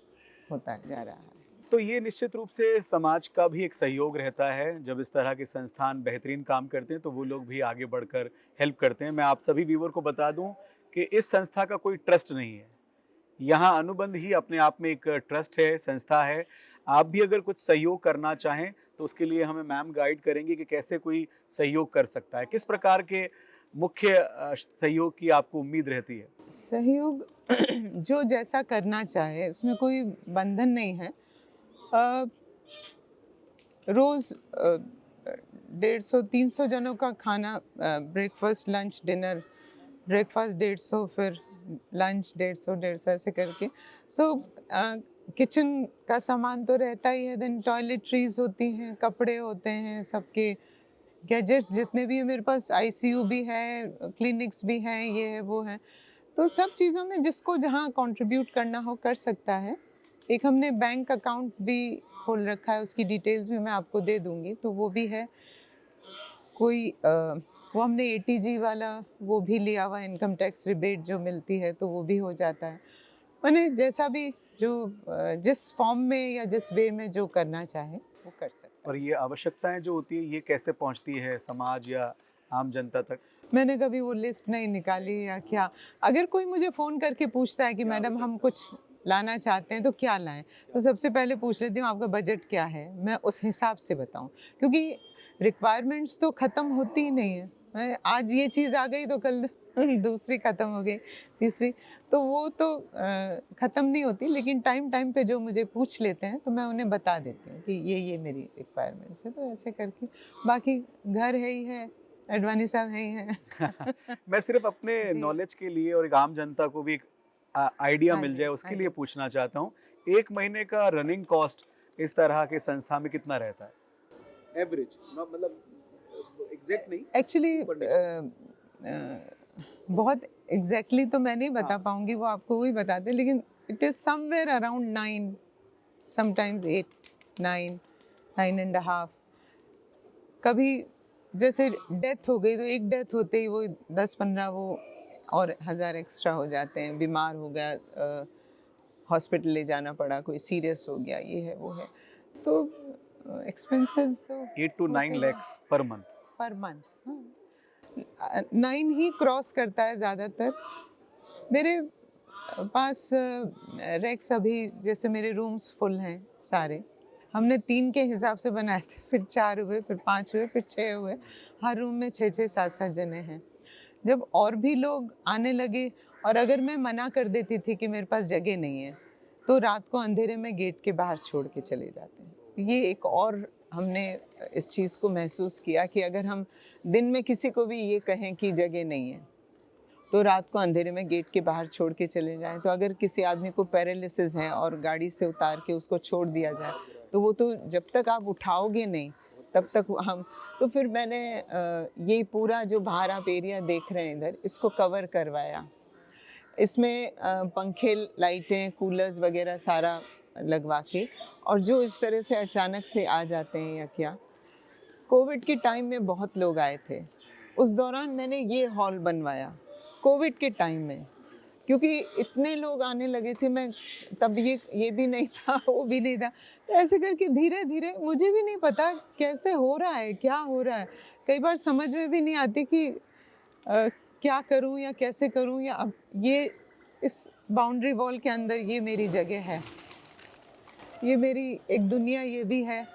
होता जा रहा है। तो ये निश्चित रूप से समाज का भी एक सहयोग रहता है। जब इस तरह के संस्थान बेहतरीन काम करते हैं तो वो लोग भी आगे बढ़कर हेल्प करते हैं। मैं आप सभी व्यूअर को बता दूं कि इस संस्था का कोई ट्रस्ट नहीं है। यहाँ अनुबंध ही अपने आप में एक ट्रस्ट है, संस्था है। आप भी अगर कुछ सहयोग करना चाहें तो उसके लिए हमें मैम गाइड करेंगे कि कैसे कोई सहयोग कर सकता है। किस प्रकार के मुख्य सहयोग की आपको उम्मीद रहती है? सहयोग जो जैसा करना चाहे, इसमें कोई बंधन नहीं है। रोज़ 150-300 जनों का खाना, ब्रेकफास्ट लंच डिनर, ब्रेकफास्ट 150, फिर लंच 150 ऐसे करके। सो किचन का सामान तो रहता ही है, देन टॉयलेटरीज होती हैं, कपड़े होते हैं, सबके गैजेट्स जितने भी हैं मेरे पास, आईसीयू भी है, क्लिनिक्स भी हैं, ये है वो है। तो सब चीज़ों में जिसको जहाँ कंट्रीब्यूट करना हो कर सकता है। एक हमने बैंक अकाउंट भी खोल रखा है, उसकी डिटेल्स भी मैं आपको दे दूँगी, तो वो भी है। कोई वो हमने एटीजी वाला वो भी लिया हुआ, इनकम टैक्स रिबेट जो मिलती है तो वो भी हो जाता है। मैंने जैसा भी जो जिस फॉर्म में या जिस वे में जो करना चाहे वो कर सकता है। और ये आवश्यकताएं जो होती है ये कैसे पहुंचती है समाज या आम जनता तक? मैंने कभी वो लिस्ट नहीं निकाली या क्या। अगर कोई मुझे फ़ोन करके पूछता है कि मैडम हम कुछ लाना चाहते हैं तो क्या लाएं, तो सबसे पहले पूछ लेती हूँ आपका बजट क्या है, मैं उस हिसाब से बताऊँ, क्योंकि रिक्वायरमेंट्स तो ख़त्म होती ही नहीं है। आज ये चीज़ आ गई तो कल दूसरी ख़त्म हो गई, तीसरी, तो वो तो ख़त्म नहीं होती। लेकिन टाइम टाइम पे जो मुझे पूछ लेते हैं तो मैं उन्हें बता देती हूँ कि ये मेरी रिक्वायरमेंट्स है, तो ऐसे करके। बाकी घर है ही है, अडवाणी साहब है ही हैं। मैं सिर्फ अपने जी। नॉलेज के लिए और एक आम जनता को भी एक आइडिया मिल जाए उसके लिए आइडिया। पूछना चाहता हूँ। एक महीने का रनिंग कॉस्ट इस तरह के संस्था में कितना रहता है? एवरेज, मतलब एग्जैक्ट नहीं। एक्चुअली बहुत एग्जैक्टली तो मैं नहीं बता हाँ। पाऊंगी, वो आपको वही बताते, लेकिन it is somewhere around 9, sometimes 8, 9, 9.5। कभी जैसे डेथ हो गई तो एक डेथ होते ही वो 10-15 वो और 1000 एक्स्ट्रा हो जाते हैं। बीमार हो गया, हॉस्पिटल ले जाना पड़ा, कोई सीरियस हो गया, ये है वो है, तो एक्सपेंसेस तो 8 to 9 lakhs per month. Per month 9 he cross करता है ज़्यादातर। मेरे पास रेक्स अभी, जैसे मेरे रूम्स फुल हैं सारे, हमने 3 के हिसाब से बनाए थे, फिर 4 हुए, फिर 5 हुए, फिर 6 हुए। हर रूम में 6-6, 7-7 जने हैं। जब और भी लोग आने लगे, और अगर मैं मना कर देती थी कि मेरे पास जगह नहीं है, तो रात को अंधेरे में गेट के बाहर छोड़ के चले जाते हैं। ये एक और हमने इस चीज़ को महसूस किया कि अगर हम दिन में किसी को भी ये कहें कि जगह नहीं है, तो रात को अंधेरे में गेट के बाहर छोड़ के चले जाएं। तो अगर किसी आदमी को पैरालिसिस है और गाड़ी से उतार के उसको छोड़ दिया जाए, तो वो तो जब तक आप उठाओगे नहीं तब तक हम, तो फिर मैंने ये पूरा जो बाहर आप एरिया देख रहे हैं इधर, इसको कवर करवाया। इसमें पंखे, लाइटें, कूलर्स वगैरह सारा लगवा के, और जो इस तरह से अचानक से आ जाते हैं या क्या, कोविड के टाइम में बहुत लोग आए थे, उस दौरान मैंने ये हॉल बनवाया कोविड के टाइम में, क्योंकि इतने लोग आने लगे थे, मैं तब ये भी नहीं था, वो भी नहीं था, तो ऐसे करके धीरे धीरे, मुझे भी नहीं पता कैसे हो रहा है, क्या हो रहा है, कई बार समझ में भी नहीं आती कि क्या करूं या कैसे करूं, या अब ये इस बाउंड्री वॉल के अंदर ये मेरी जगह है, ये मेरी एक दुनिया ये भी है,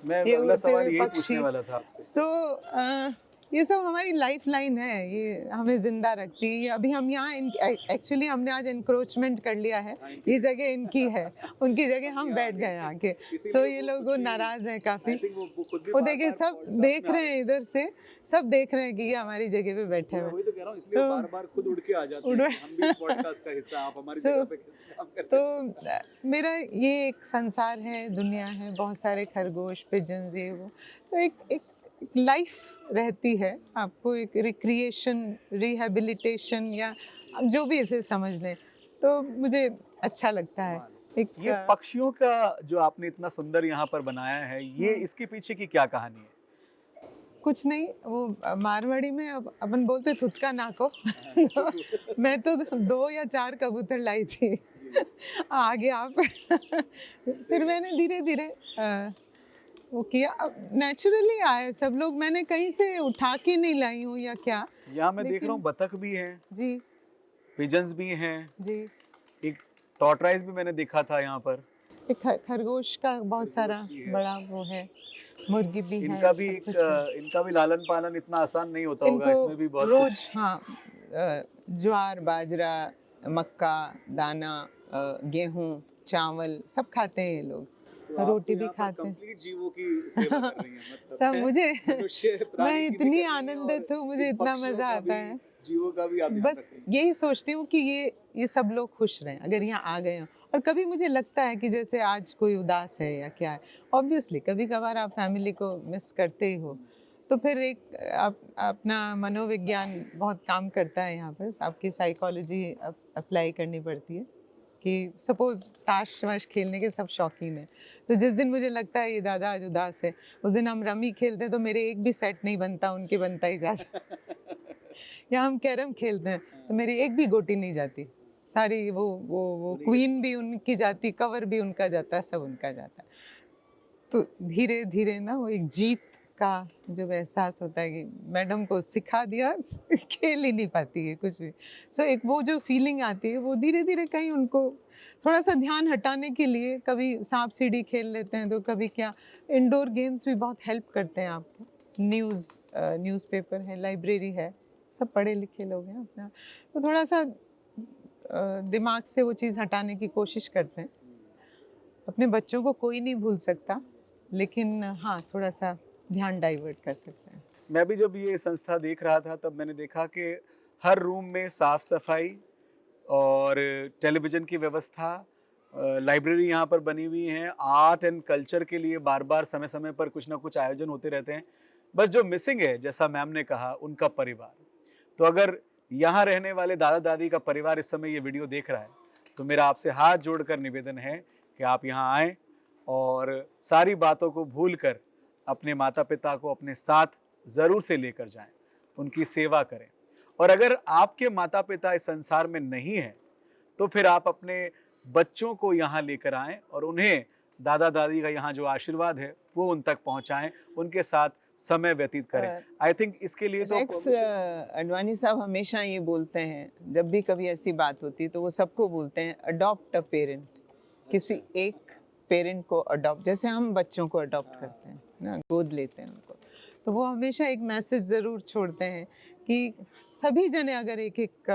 मैं ये अगला उड़ते सवाल हुए यही पक्षी। पूछने वाला था आपसे। सो ये सब हमारी लाइफ लाइन है, ये हमें जिंदा रखती है। ये अभी हम यहाँ एक्चुअली हमने आज इंक्रोचमेंट कर लिया है, ये जगह इनकी है, उनकी जगह हम बैठ गए आके। सो ये लोग वो नाराज हैं काफी, वो देखिए सब देख रहे हैं इधर से, सब देख रहे हैं कि ये हमारी जगह पे बैठे हुए हैं। वही तो कह रहा हूँ, इसलिए तो- बार-बार खुद उड़ के आ जाते हैं कि हम भी इस पॉडकास्ट का हिस्सा, आप हमारी So, जगह पे कैसे काम करते हैं। तो मेरा ये एक संसार है, दुनिया है, बहुत सारे खरगोश, पिजन्स, ये वो, तो एक लाइफ रहती है, आपको एक रिक्रिएशन, रिहेबिलिटेशन, या आप जो भी इसे समझ लें, तो मुझे अच्छा लगता है। एक ये पक्षियों का जो आपने इतना सुंदर यहाँ पर बनाया है, ये इसके पीछे की क्या कहानी है? कुछ नहीं, वो मारवाड़ी में अपन बोलते थुतका नाको मैं तो 2 या 4 कबूतर लाई थी आगे आप फिर मैंने धीरे धीरे वो किया, अब नेचुरली आया सब लोग, मैंने कहीं से उठा के नहीं लाई हूँ या क्या। यहाँ मैं देख लेकिन- रहा हूँ बतख भी हैं, जी पिजन्स भी हैं, जी, एक टॉर्टराइज भी मैंने देखा था यहाँ पर। एक खरगोश का बहुत सारा भी है। बड़ा वो है, मुर्गी भी है, इनका भी सब एक कुछ है। इनका भी लालन पालन इतना आसान नहीं होता होगा, इनको इसमें भी बहुत रोज कुछ। हाँ ज्वार, बाजरा, मक्का, दाना, गेहूं, चावल सब खाते हैं ये लोग, तो रोटी आप भी यहाँ पर खाते हैं। कंप्लीट जीवों की सेवा कर रही हैं, मतलब सब मुझे मनुष्य, प्राणी मैं की भी इतनी कर रही हैं आनंदित और हूँ, मुझे इन इतना पक्षियों मजा का आता भी, है। जीवों का भी आप ध्यान बस रख रही हैं। यही सोचती हूँ कि ये सब लोग खुश रहें अगर यहाँ आ गए हों। और कभी मुझे लगता है कि जैसे आज कोई उदास है या क्या है, ऑब्वियसली कभी कभार आप फैमिली को मिस करते ही हो, तो फिर एक अपना मनोविज्ञान बहुत काम करता है यहाँ पर, आपकी साइकोलॉजी अप्लाई करनी पड़ती है कि सपोज ताश वाश खेलने के सब शौकीन हैं, तो जिस दिन मुझे लगता है ये दादा आज उदास है, उस दिन हम रमी खेलते हैं तो मेरे एक भी सेट नहीं बनता, उनके बनता ही जाता या हम कैरम खेलते हैं तो मेरी एक भी गोटी नहीं जाती, सारी वो क्वीन भी उनकी जाती, कवर भी उनका जाता है, सब उनका जाता है। तो धीरे धीरे ना वो एक जीत का जब एहसास होता है कि मैडम को सिखा दिया खेल ही नहीं पाती है कुछ भी, सो एक वो जो फीलिंग आती है, वो धीरे धीरे कहीं उनको थोड़ा सा ध्यान हटाने के लिए कभी सांप सीढ़ी खेल लेते हैं, तो कभी क्या इंडोर गेम्स भी बहुत हेल्प करते हैं आपको। न्यूज़पेपर है, लाइब्रेरी है, सब पढ़े लिखे लोग हैं अपना, तो थोड़ा सा दिमाग से वो चीज़ हटाने की कोशिश करते हैं। अपने बच्चों को कोई नहीं भूल सकता, लेकिन हाँ थोड़ा सा ध्यान डाइवर्ट कर सकते हैं। मैं भी जब ये संस्था देख रहा था तब मैंने देखा कि हर रूम में साफ सफाई और टेलीविज़न की व्यवस्था, लाइब्रेरी यहाँ पर बनी हुई है, आर्ट एंड कल्चर के लिए बार बार समय समय पर कुछ ना कुछ आयोजन होते रहते हैं। बस जो मिसिंग है, जैसा मैम ने कहा, उनका परिवार। तो अगर यहाँ रहने वाले दादा दादी का परिवार इस समय ये वीडियो देख रहा है, तो मेरा आपसे हाथ जोड़कर निवेदन है कि आप यहाँ आएँ और सारी बातों को भूल कर अपने माता पिता को अपने साथ ज़रूर से लेकर जाएं, उनकी सेवा करें। और अगर आपके माता पिता इस संसार में नहीं हैं, तो फिर आप अपने बच्चों को यहाँ लेकर आएं और उन्हें दादा दादी का यहाँ जो आशीर्वाद है वो उन तक पहुँचाएं, उनके साथ समय व्यतीत करें। आई थिंक इसके लिए तो रेक्स अडवाणी साहब हमेशा ये बोलते हैं, जब भी कभी ऐसी बात होती है तो वो सबको बोलते हैं अडॉप्ट अ पेरेंट, किसी एक पेरेंट को अडॉप्ट, जैसे हम बच्चों को अडॉप्ट करते हैं ना, गोद लेते हैं उनको, तो वो हमेशा एक मैसेज ज़रूर छोड़ते हैं कि सभी जने अगर एक एक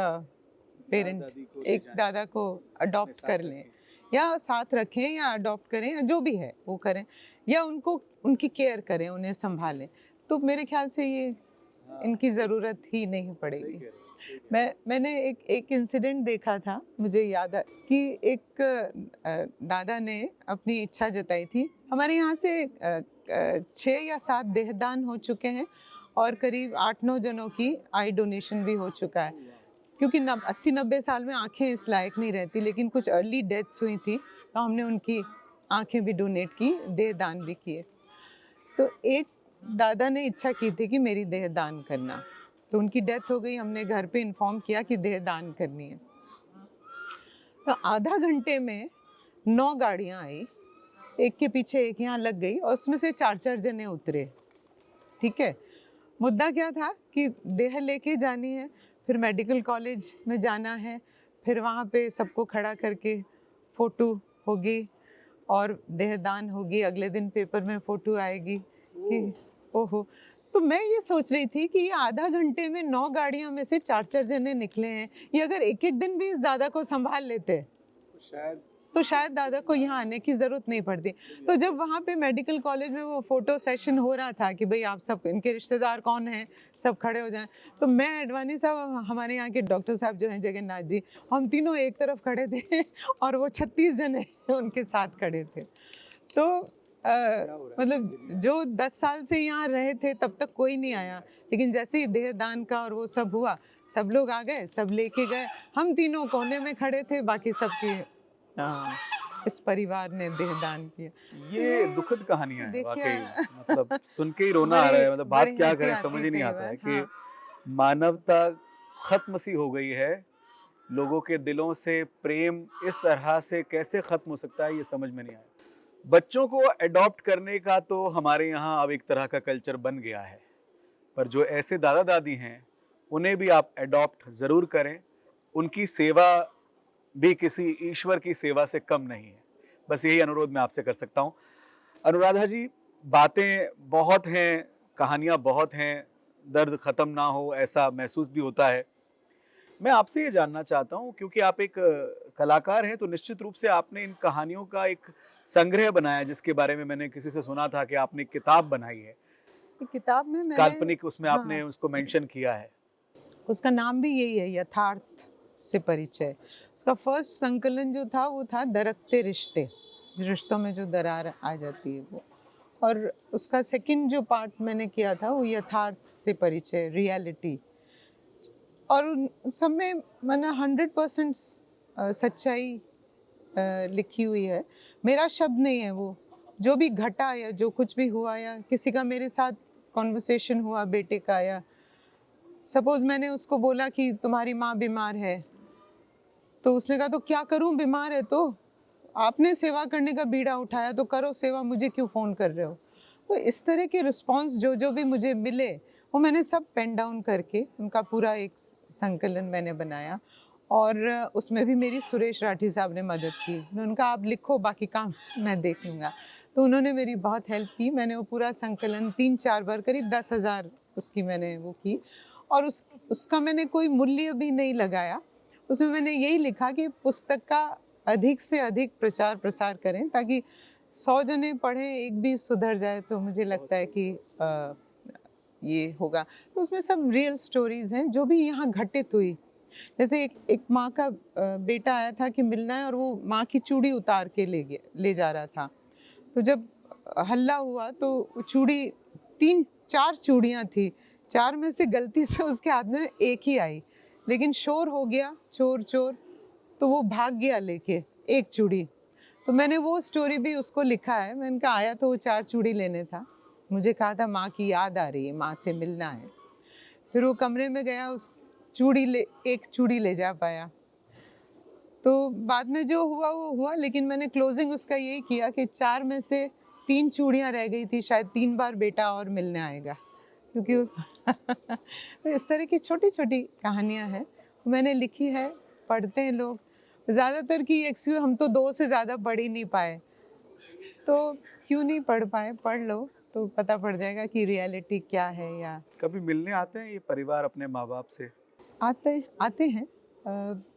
पेरेंट, एक दादा को अडॉप्ट कर लें या साथ रखें या अडॉप्ट करें या जो भी है वो करें, या उनको उनकी केयर करें, उन्हें संभालें, तो मेरे ख्याल से ये इनकी ज़रूरत ही नहीं पड़ेगी। मैंने एक इंसिडेंट देखा था, मुझे याद है कि एक दादा ने अपनी इच्छा जताई थी। हमारे यहाँ से 6 या 7 देहदान हो चुके हैं और करीब 8-9 जनों की आई डोनेशन भी हो चुका है, क्योंकि 80-90 साल में आंखें इस लायक नहीं रहती, लेकिन कुछ अर्ली डेथ्स हुई थी तो हमने उनकी आंखें भी डोनेट की, देहदान भी किए। तो एक दादा ने इच्छा की थी कि मेरी देहदान करना, तो उनकी डेथ हो गई, हमने घर पे इन्फॉर्म किया कि देहदान करनी है। तो आधा घंटे में 9 गाड़ियाँ आई, एक के पीछे एक यहाँ लग गई और उसमें से 4-4 जने उतरे। ठीक है, मुद्दा क्या था कि देह लेके जानी है, फिर मेडिकल कॉलेज में जाना है, फिर वहाँ पे सबको खड़ा करके फ़ोटो होगी और देहदान होगी, अगले दिन पेपर में फ़ोटो आएगी कि ओहो। तो मैं ये सोच रही थी कि ये आधा घंटे में 9 गाड़ियों में से 4-4 जने निकले हैं, ये अगर एक-एक दिन भी इस दादा को संभाल लेते तो शायद दादा को यहाँ आने की ज़रूरत नहीं पड़ती। तो जब वहाँ पे मेडिकल कॉलेज में वो फ़ोटो सेशन हो रहा था कि भाई आप सब, इनके रिश्तेदार कौन हैं, सब खड़े हो जाएं, तो मैं, अडवाणी साहब, हमारे यहाँ के डॉक्टर साहब जो हैं जगन्नाथ जी, हम तीनों एक तरफ खड़े थे और वो 36 जने उनके साथ खड़े थे। तो मतलब जो 10 साल से यहाँ रहे थे तब तक कोई नहीं आया, लेकिन जैसे ही देहदान का और वो सब हुआ, सब लोग आ गए, सब लेके गए, हम तीनों कोने में खड़े थे, बाकी सबके इस परिवार ने देहदान किया। ये दुखद कहानियां हैं देखिए, वाकई, मतलब सुन के ही रोना आ रहा है, मतलब बात बड़ी क्या हंसी करें आती समझ ही नहीं कई आता है बार। कि हाँ। मानवता खत्म सी हो गई है। लोगों के दिलों से प्रेम इस तरह से कैसे खत्म हो सकता है, ये समझ में नहीं आया। बच्चों को अडॉप्ट करने का तो हमारे यहाँ अब एक तरह का कल्चर बन गया है, पर जो ऐसे दादा दादी हैं उन्हें भी आप अडॉप्ट ज़रूर करें। उनकी सेवा भी किसी ईश्वर की सेवा से कम नहीं है। बस यही अनुरोध मैं आपसे कर सकता हूँ। अनुराधा जी, बातें बहुत हैं, कहानियाँ बहुत हैं, दर्द ख़त्म ना हो ऐसा महसूस भी होता है। मैं आपसे ये जानना चाहता हूँ, क्योंकि आप एक कलाकार हैं, तो निश्चित रूप से आपने इन कहानियों का एक संग्रह बनाया, जिसके बारे में मैंने किसी से सुना था कि आपने एक किताब बनाई है। ये किताब में मैंने, काल्पनिक उसमें हाँ, आपने उसको मेंशन किया है। उसका नाम भी यही है, यथार्थ से परिचय। उसका फर्स्ट संकलन जो था वो था दरकते रिश्ते, रिश्तों में जो दरार आ जाती है वो, और उसका सेकंड जो पार्ट मैंने किया था वो यथार्थ से परिचय, रियलिटी। और उन सब में मैंने 100% सच्चाई लिखी हुई है। मेरा शब्द नहीं है वो, जो भी घटा या जो कुछ भी हुआ या किसी का मेरे साथ कॉन्वर्सेशन हुआ बेटे का, या सपोज मैंने उसको बोला कि तुम्हारी माँ बीमार है, तो उसने कहा तो क्या करूं, बीमार है तो आपने सेवा करने का बीड़ा उठाया तो करो सेवा, मुझे क्यों फ़ोन कर रहे हो। तो इस तरह के रिस्पॉन्स जो जो भी मुझे मिले वो मैंने सब पेन डाउन करके उनका पूरा एक संकलन मैंने बनाया। और उसमें भी मेरी सुरेश राठी साहब ने मदद की। उन्होंने कहा आप लिखो, बाकी काम मैं देख लूँगा। तो उन्होंने मेरी बहुत हेल्प की। मैंने वो पूरा संकलन 3-4 बार, करीब 10,000 उसकी मैंने वो की। और उसका मैंने कोई मूल्य भी नहीं लगाया। उसमें मैंने यही लिखा कि पुस्तक का अधिक से अधिक प्रचार प्रसार करें, ताकि 100 जने पढ़ें, एक भी सुधर जाए, तो मुझे लगता है कि ये होगा। तो उसमें सब रियल स्टोरीज हैं जो भी यहाँ घटित हुई। जैसे एक माँ का बेटा आया था कि मिलना है, और वो माँ की चूड़ी उतार के ले जा रहा था। तो जब हल्ला हुआ तो चूड़ी, 3-4 चूड़ियाँ थी, 4 में से गलती से उसके हाथ में एक ही आई, लेकिन शोर हो गया, चोर चोर, तो वो भाग गया लेके एक चूड़ी। तो मैंने वो स्टोरी भी उसको लिखा है। मैंने कहा आया तो वो 4 चूड़ी लेने था, मुझे कहा था माँ की याद आ रही है, माँ से मिलना है। फिर वो कमरे में गया, उस एक चूड़ी ले जा पाया। तो बाद में जो हुआ वो हुआ, लेकिन मैंने क्लोजिंग उसका यही किया कि 4 में से 3 चूड़ियाँ रह गई थी, शायद 3 बार बेटा और मिलने आएगा, क्योंकि तो इस तरह की छोटी छोटी कहानियाँ हैं मैंने लिखी है। पढ़ते हैं लोग ज़्यादातर की एक्सक्यूज, हम तो 2 से ज़्यादा पढ़ ही नहीं पाए, तो क्यों नहीं पढ़ पाए, पढ़ लो तो पता पड़ जाएगा कि रियलिटी क्या है। या कभी मिलने आते हैं ये परिवार अपने माँ बाप से? आते हैं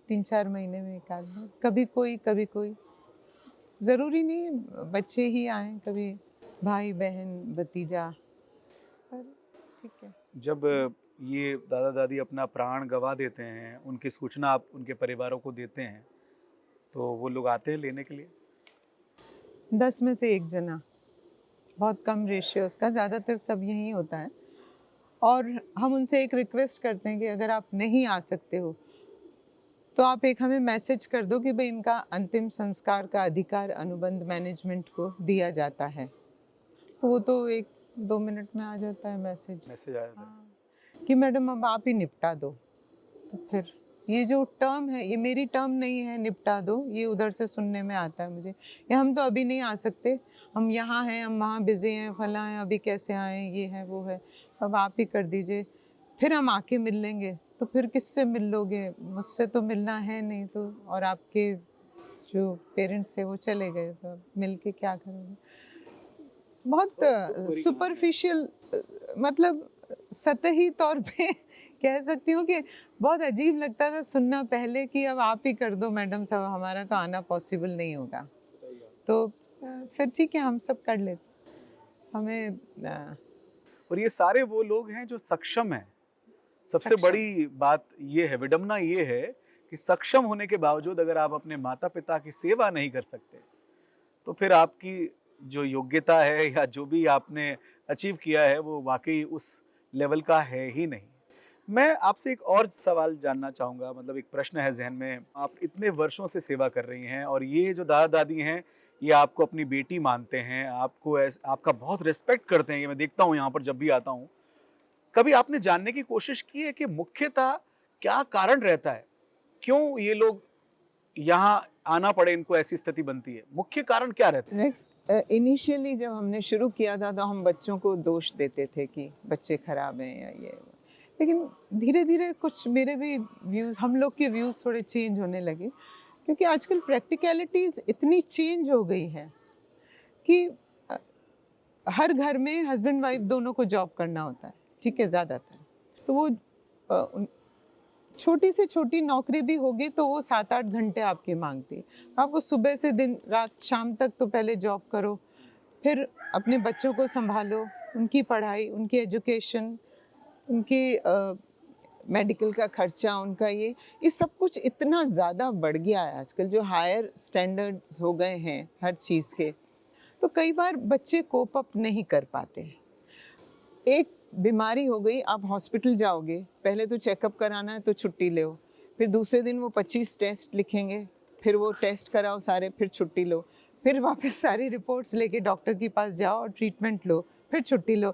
3-4 महीने में एक आध बार, कभी कोई, ज़रूरी नहीं बच्चे ही आएँ, कभी भाई बहन भतीजा, पर ठीक है। जब ये दादा दादी अपना प्राण गंवा देते हैं, उनकी सूचना आप उनके परिवारों को देते हैं, तो वो लोग आते हैं लेने के लिए? 10 में से 1 जना, बहुत कम रेशियो उसका, ज़्यादातर सब यही होता है। और हम उनसे एक रिक्वेस्ट करते हैं कि अगर आप नहीं आ सकते हो तो आप एक हमें मैसेज कर दो कि भाई इनका अंतिम संस्कार का अधिकार अनुबंध मैनेजमेंट को दिया जाता है। तो वो तो 1-2 मिनट में आ जाता है मैसेज मैसेज आया था। कि मैडम अब आप ही निपटा दो। तो फिर ये जो टर्म है ये मेरी टर्म नहीं है, निपटा दो, ये उधर से सुनने में आता है मुझे। या हम तो अभी नहीं आ सकते, हम यहाँ हैं, हम वहाँ बिजी हैं, फला हैं, अभी कैसे आए, ये है वो है, अब आप ही कर दीजिए, फिर हम आके मिल लेंगे। तो फिर किससे मिल लोगे, मुझसे तो मिलना है नहीं, तो और आपके जो पेरेंट्स थे वो चले गए, तो मिल के क्या करोगे। बहुत सुपरफिशियल, मतलब सतही तौर पे कह सकती हूँ कि बहुत अजीब लगता था सुनना पहले कि अब आप ही कर दो मैडम साहब, हमारा तो आना पॉसिबल नहीं होगा। तो फिर ठीक है, हम सब कर लेते, हमें और ये सारे वो लोग हैं जो सक्षम हैं। सबसे सक्षम। बड़ी बात ये है, विडंबना ये है कि सक्षम होने के बावजूद अगर आप अपने माता पिता की सेवा नहीं कर सकते, तो फिर आपकी जो योग्यता है या जो भी आपने अचीव किया है वो वाकई उस लेवल का है ही नहीं। मैं आपसे एक और सवाल जानना चाहूँगा, मतलब एक प्रश्न है ज़हन में। आप इतने वर्षों से सेवा कर रही हैं और ये जो दादा-दादी हैं, ये आपको अपनी बेटी मानते हैं, आपको आपका बहुत रिस्पेक्ट करते हैं, ये मैं देखता हूँ यहाँ पर जब भी आता हूँ। कभी आपने जानने की कोशिश की है कि मुख्यतः क्या कारण रहता है? क्यों ये लोग यहाँ आना पड़े, इनको ऐसी स्थिति बनती है? मुख्य कारण क्या रहता है? नेक्स्ट, इनिशियली जब हमने शुरू किया था तो हम बच्चों को दोष देते थे कि बच्चे खराब हैं या ये वो। लेकिन धीरे धीरे कुछ मेरे भी व्यूज़, हम लोग के व्यूज़ थोड़े चेंज होने लगे, क्योंकि आजकल प्रैक्टिकलिटीज़ इतनी चेंज हो गई हैं कि हर घर में हस्बैंड वाइफ दोनों को जॉब करना होता है, ठीक है, ज़्यादातर। तो वो छोटी से छोटी नौकरी भी होगी तो वो 7-8 घंटे आपकी मांगती है। आपको सुबह से दिन रात शाम तक तो पहले जॉब करो, फिर अपने बच्चों को संभालो, उनकी पढ़ाई, उनकी एजुकेशन, उनकी मेडिकल का खर्चा, उनका ये सब कुछ इतना ज़्यादा बढ़ गया है आजकल, जो हायर स्टैंडर्ड्स हो गए हैं हर चीज़ के। तो कई बार बच्चे कोप अप नहीं कर पाते हैं। एक बीमारी हो गई, आप हॉस्पिटल जाओगे, पहले तो चेकअप कराना है तो छुट्टी लो, फिर दूसरे दिन वो 25 टेस्ट लिखेंगे, फिर वो टेस्ट कराओ सारे, फिर छुट्टी लो, फिर वापस सारी रिपोर्ट्स लेके डॉक्टर के पास जाओ और ट्रीटमेंट लो, फिर छुट्टी लो।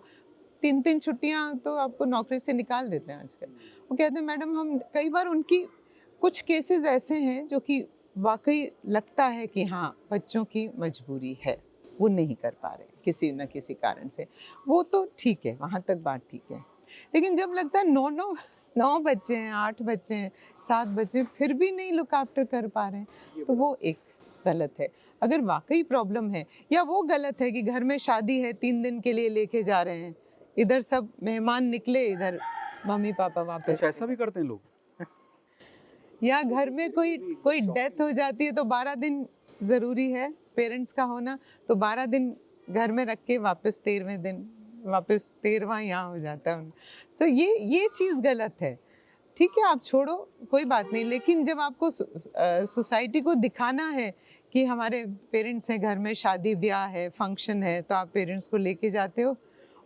3-3 छुट्टियाँ तो आपको नौकरी से निकाल देते हैं आजकल। वो कहते हैं मैडम हम, कई बार उनकी कुछ केसेस ऐसे हैं जो कि वाकई लगता है कि हाँ बच्चों की मजबूरी है, वो नहीं कर पा रहे किसी न किसी कारण से, वो तो ठीक है, वहाँ तक बात ठीक है। लेकिन जब लगता है 9 बच्चे हैं, 8 बच्चे हैं, 7 बच्चे, फिर भी नहीं लुक आफ्टर कर पा रहे हैं, तो वो एक गलत है। अगर वाकई प्रॉब्लम है, या वो गलत है कि घर में शादी है 3 दिन के लिए लेके जा रहे हैं, इधर सब मेहमान निकले, इधर मम्मी पापा वापस। अच्छा, ऐसा भी करते हैं लोग? या घर में कोई डेथ हो जाती है तो 12 दिन ज़रूरी है पेरेंट्स का होना, तो 12 दिन घर में रख के वापस 13वें दिन वापस 13वां यहाँ हो जाता है। सो ये चीज़ गलत है। ठीक है, आप छोड़ो, कोई बात नहीं, लेकिन जब आपको सोसाइटी को दिखाना है कि हमारे पेरेंट्स हैं, घर में शादी ब्याह है, फंक्शन है, तो आप पेरेंट्स को लेके जाते हो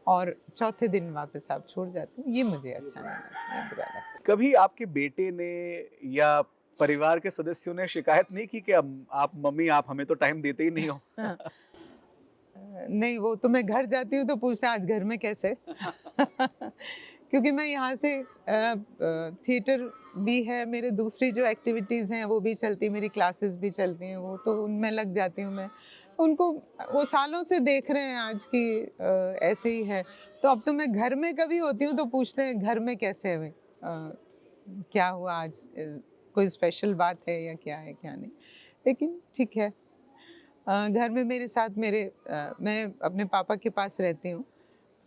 और चौथे दिन वापस आप छोड़ जाते हो, ये मुझे अच्छा नहीं लगता, ये बुरा लगता है। कभी आपके बेटे ने या परिवार के सदस्यों ने शिकायत नहीं की कि अब आप मम्मी, आप हमें तो टाइम देते ही नहीं हो? हाँ। नहीं, वो तो मैं घर जाती हूँ तो पूछते हैं आज घर में कैसे क्योंकि मैं यहाँ से थिएटर भी है, मेरे दूसरी जो एक्टिविटीज़ हैं वो भी चलती, मेरी क्लासेस भी चलती हैं, वो तो उनमें लग जाती हूँ मैं। उनको वो सालों से देख रहे हैं आज की ऐसे ही है, तो अब तो मैं घर में कभी होती हूँ तो पूछते हैं घर में कैसे है, क्या हुआ आज, कोई स्पेशल बात है या क्या है क्या नहीं। लेकिन ठीक है, घर में मेरे साथ मैं अपने पापा के पास रहती हूँ।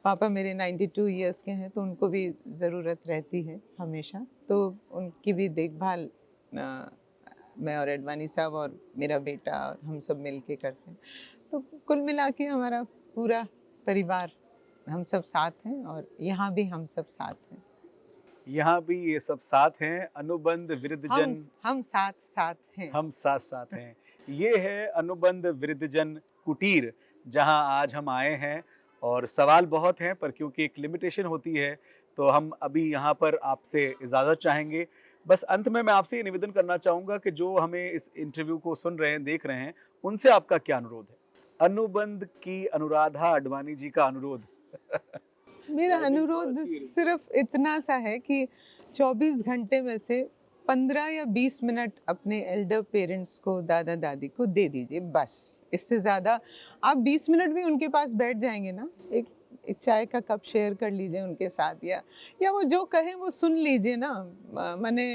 पापा मेरे 92 इयर्स के हैं, तो उनको भी ज़रूरत रहती है हमेशा, तो उनकी भी देखभाल मैं और एडवानी साहब और मेरा बेटा और हम सब मिल के करते हैं। तो कुल मिला के हमारा पूरा परिवार, हम सब साथ हैं और यहाँ भी हम सब साथ हैं। यहाँ भी ये सब साथ हैं, अनुबंध वृद्धजन। हम साथ साथ हैं। हम साथ साथ हैं। ये है अनुबंध वृद्धजन कुटीर, जहाँ आज हम आए हैं। और सवाल बहुत हैं, पर क्योंकि एक लिमिटेशन होती है तो हम अभी यहाँ पर आपसे इजाज़त चाहेंगे। बस अंत में मैं आपसे ये निवेदन करना चाहूँगा कि जो हमें इस इंटरव्यू को सुन रहे हैं, देख रहे हैं, उनसे आपका क्या अनुरोध है? अनुबंध की अनुराधा अडवाणी जी का अनुरोध। मेरा अनुरोध सिर्फ इतना सा है कि 24 घंटे में से 15 या 20 मिनट अपने एल्डर पेरेंट्स को, दादा दादी को दे दीजिए बस। इससे ज़्यादा आप 20 मिनट भी उनके पास बैठ जाएंगे ना, एक चाय का कप शेयर कर लीजिए उनके साथ, या वो जो कहे वो सुन लीजिए ना। मैंने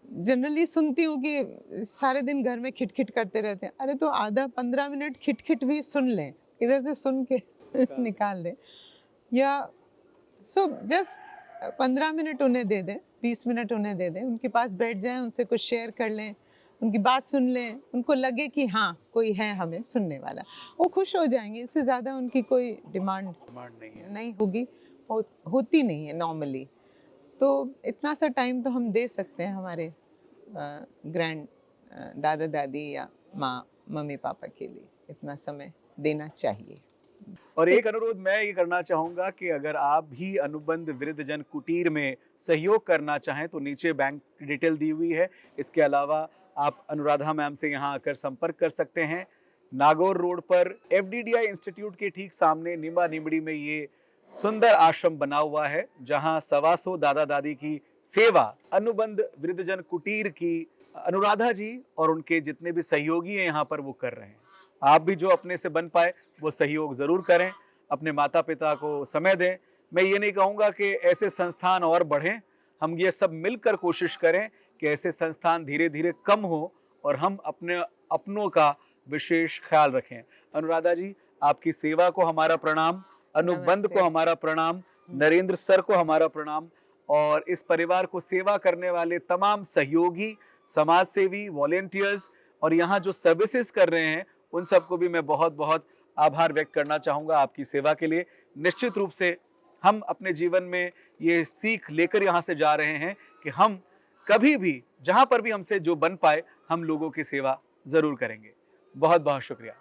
जनरली सुनती हूँ कि सारे दिन घर में खिटखिट करते रहते हैं, अरे तो आधा 15 मिनट खिटखिट भी सुन लें, इधर से सुन के निकाल दें, या सो जस्ट 15 मिनट उन्हें दे दें, 20 मिनट उन्हें दे दें, उनके पास बैठ जाएं, उनसे कुछ शेयर कर लें, उनकी बात सुन लें, उनको लगे कि हाँ कोई है हमें सुनने वाला, वो खुश हो जाएंगे। इससे ज़्यादा उनकी कोई डिमांड नहीं होगी, होती नहीं है नॉर्मली। तो इतना सा टाइम तो हम दे सकते हैं हमारे ग्रैंड दादा दादी या माँ मम्मी पापा के लिए, इतना समय देना चाहिए। और एक अनुरोध मैं ये करना चाहूंगा कि अगर आप भी अनुबंध वृद्धजन कुटीर में सहयोग करना चाहें तो नीचे बैंक डिटेल दी हुई है। इसके अलावा आप अनुराधा मैम से यहाँ आकर संपर्क कर सकते हैं। नागौर रोड पर FDDI इंस्टीट्यूट के ठीक सामने निम्बा निमड़ी में ये सुंदर आश्रम बना हुआ है, जहाँ 125 दादा दादी की सेवा अनुबंध वृद्धजन कुटीर की अनुराधा जी और उनके जितने भी सहयोगी हैं यहाँ पर वो कर रहे हैं। आप भी जो अपने से बन पाए वो सहयोग जरूर करें, अपने माता पिता को समय दें। मैं ये नहीं कहूँगा कि ऐसे संस्थान और बढ़ें, हम ये सब मिलकर कोशिश करें कि ऐसे संस्थान धीरे धीरे कम हो और हम अपनों का विशेष ख्याल रखें। अनुराधा जी, आपकी सेवा को हमारा प्रणाम, अनुबंध को हमारा प्रणाम, नरेंद्र सर को हमारा प्रणाम, और इस परिवार को सेवा करने वाले तमाम सहयोगी, समाज सेवी, वॉलेंटियर्स और यहाँ जो सर्विसेज कर रहे हैं उन सबको भी मैं बहुत बहुत आभार व्यक्त करना चाहूँगा आपकी सेवा के लिए। निश्चित रूप से हम अपने जीवन में ये सीख लेकर यहाँ से जा रहे हैं कि हम कभी भी जहाँ पर भी हमसे जो बन पाए हम लोगों की सेवा जरूर करेंगे। बहुत बहुत शुक्रिया।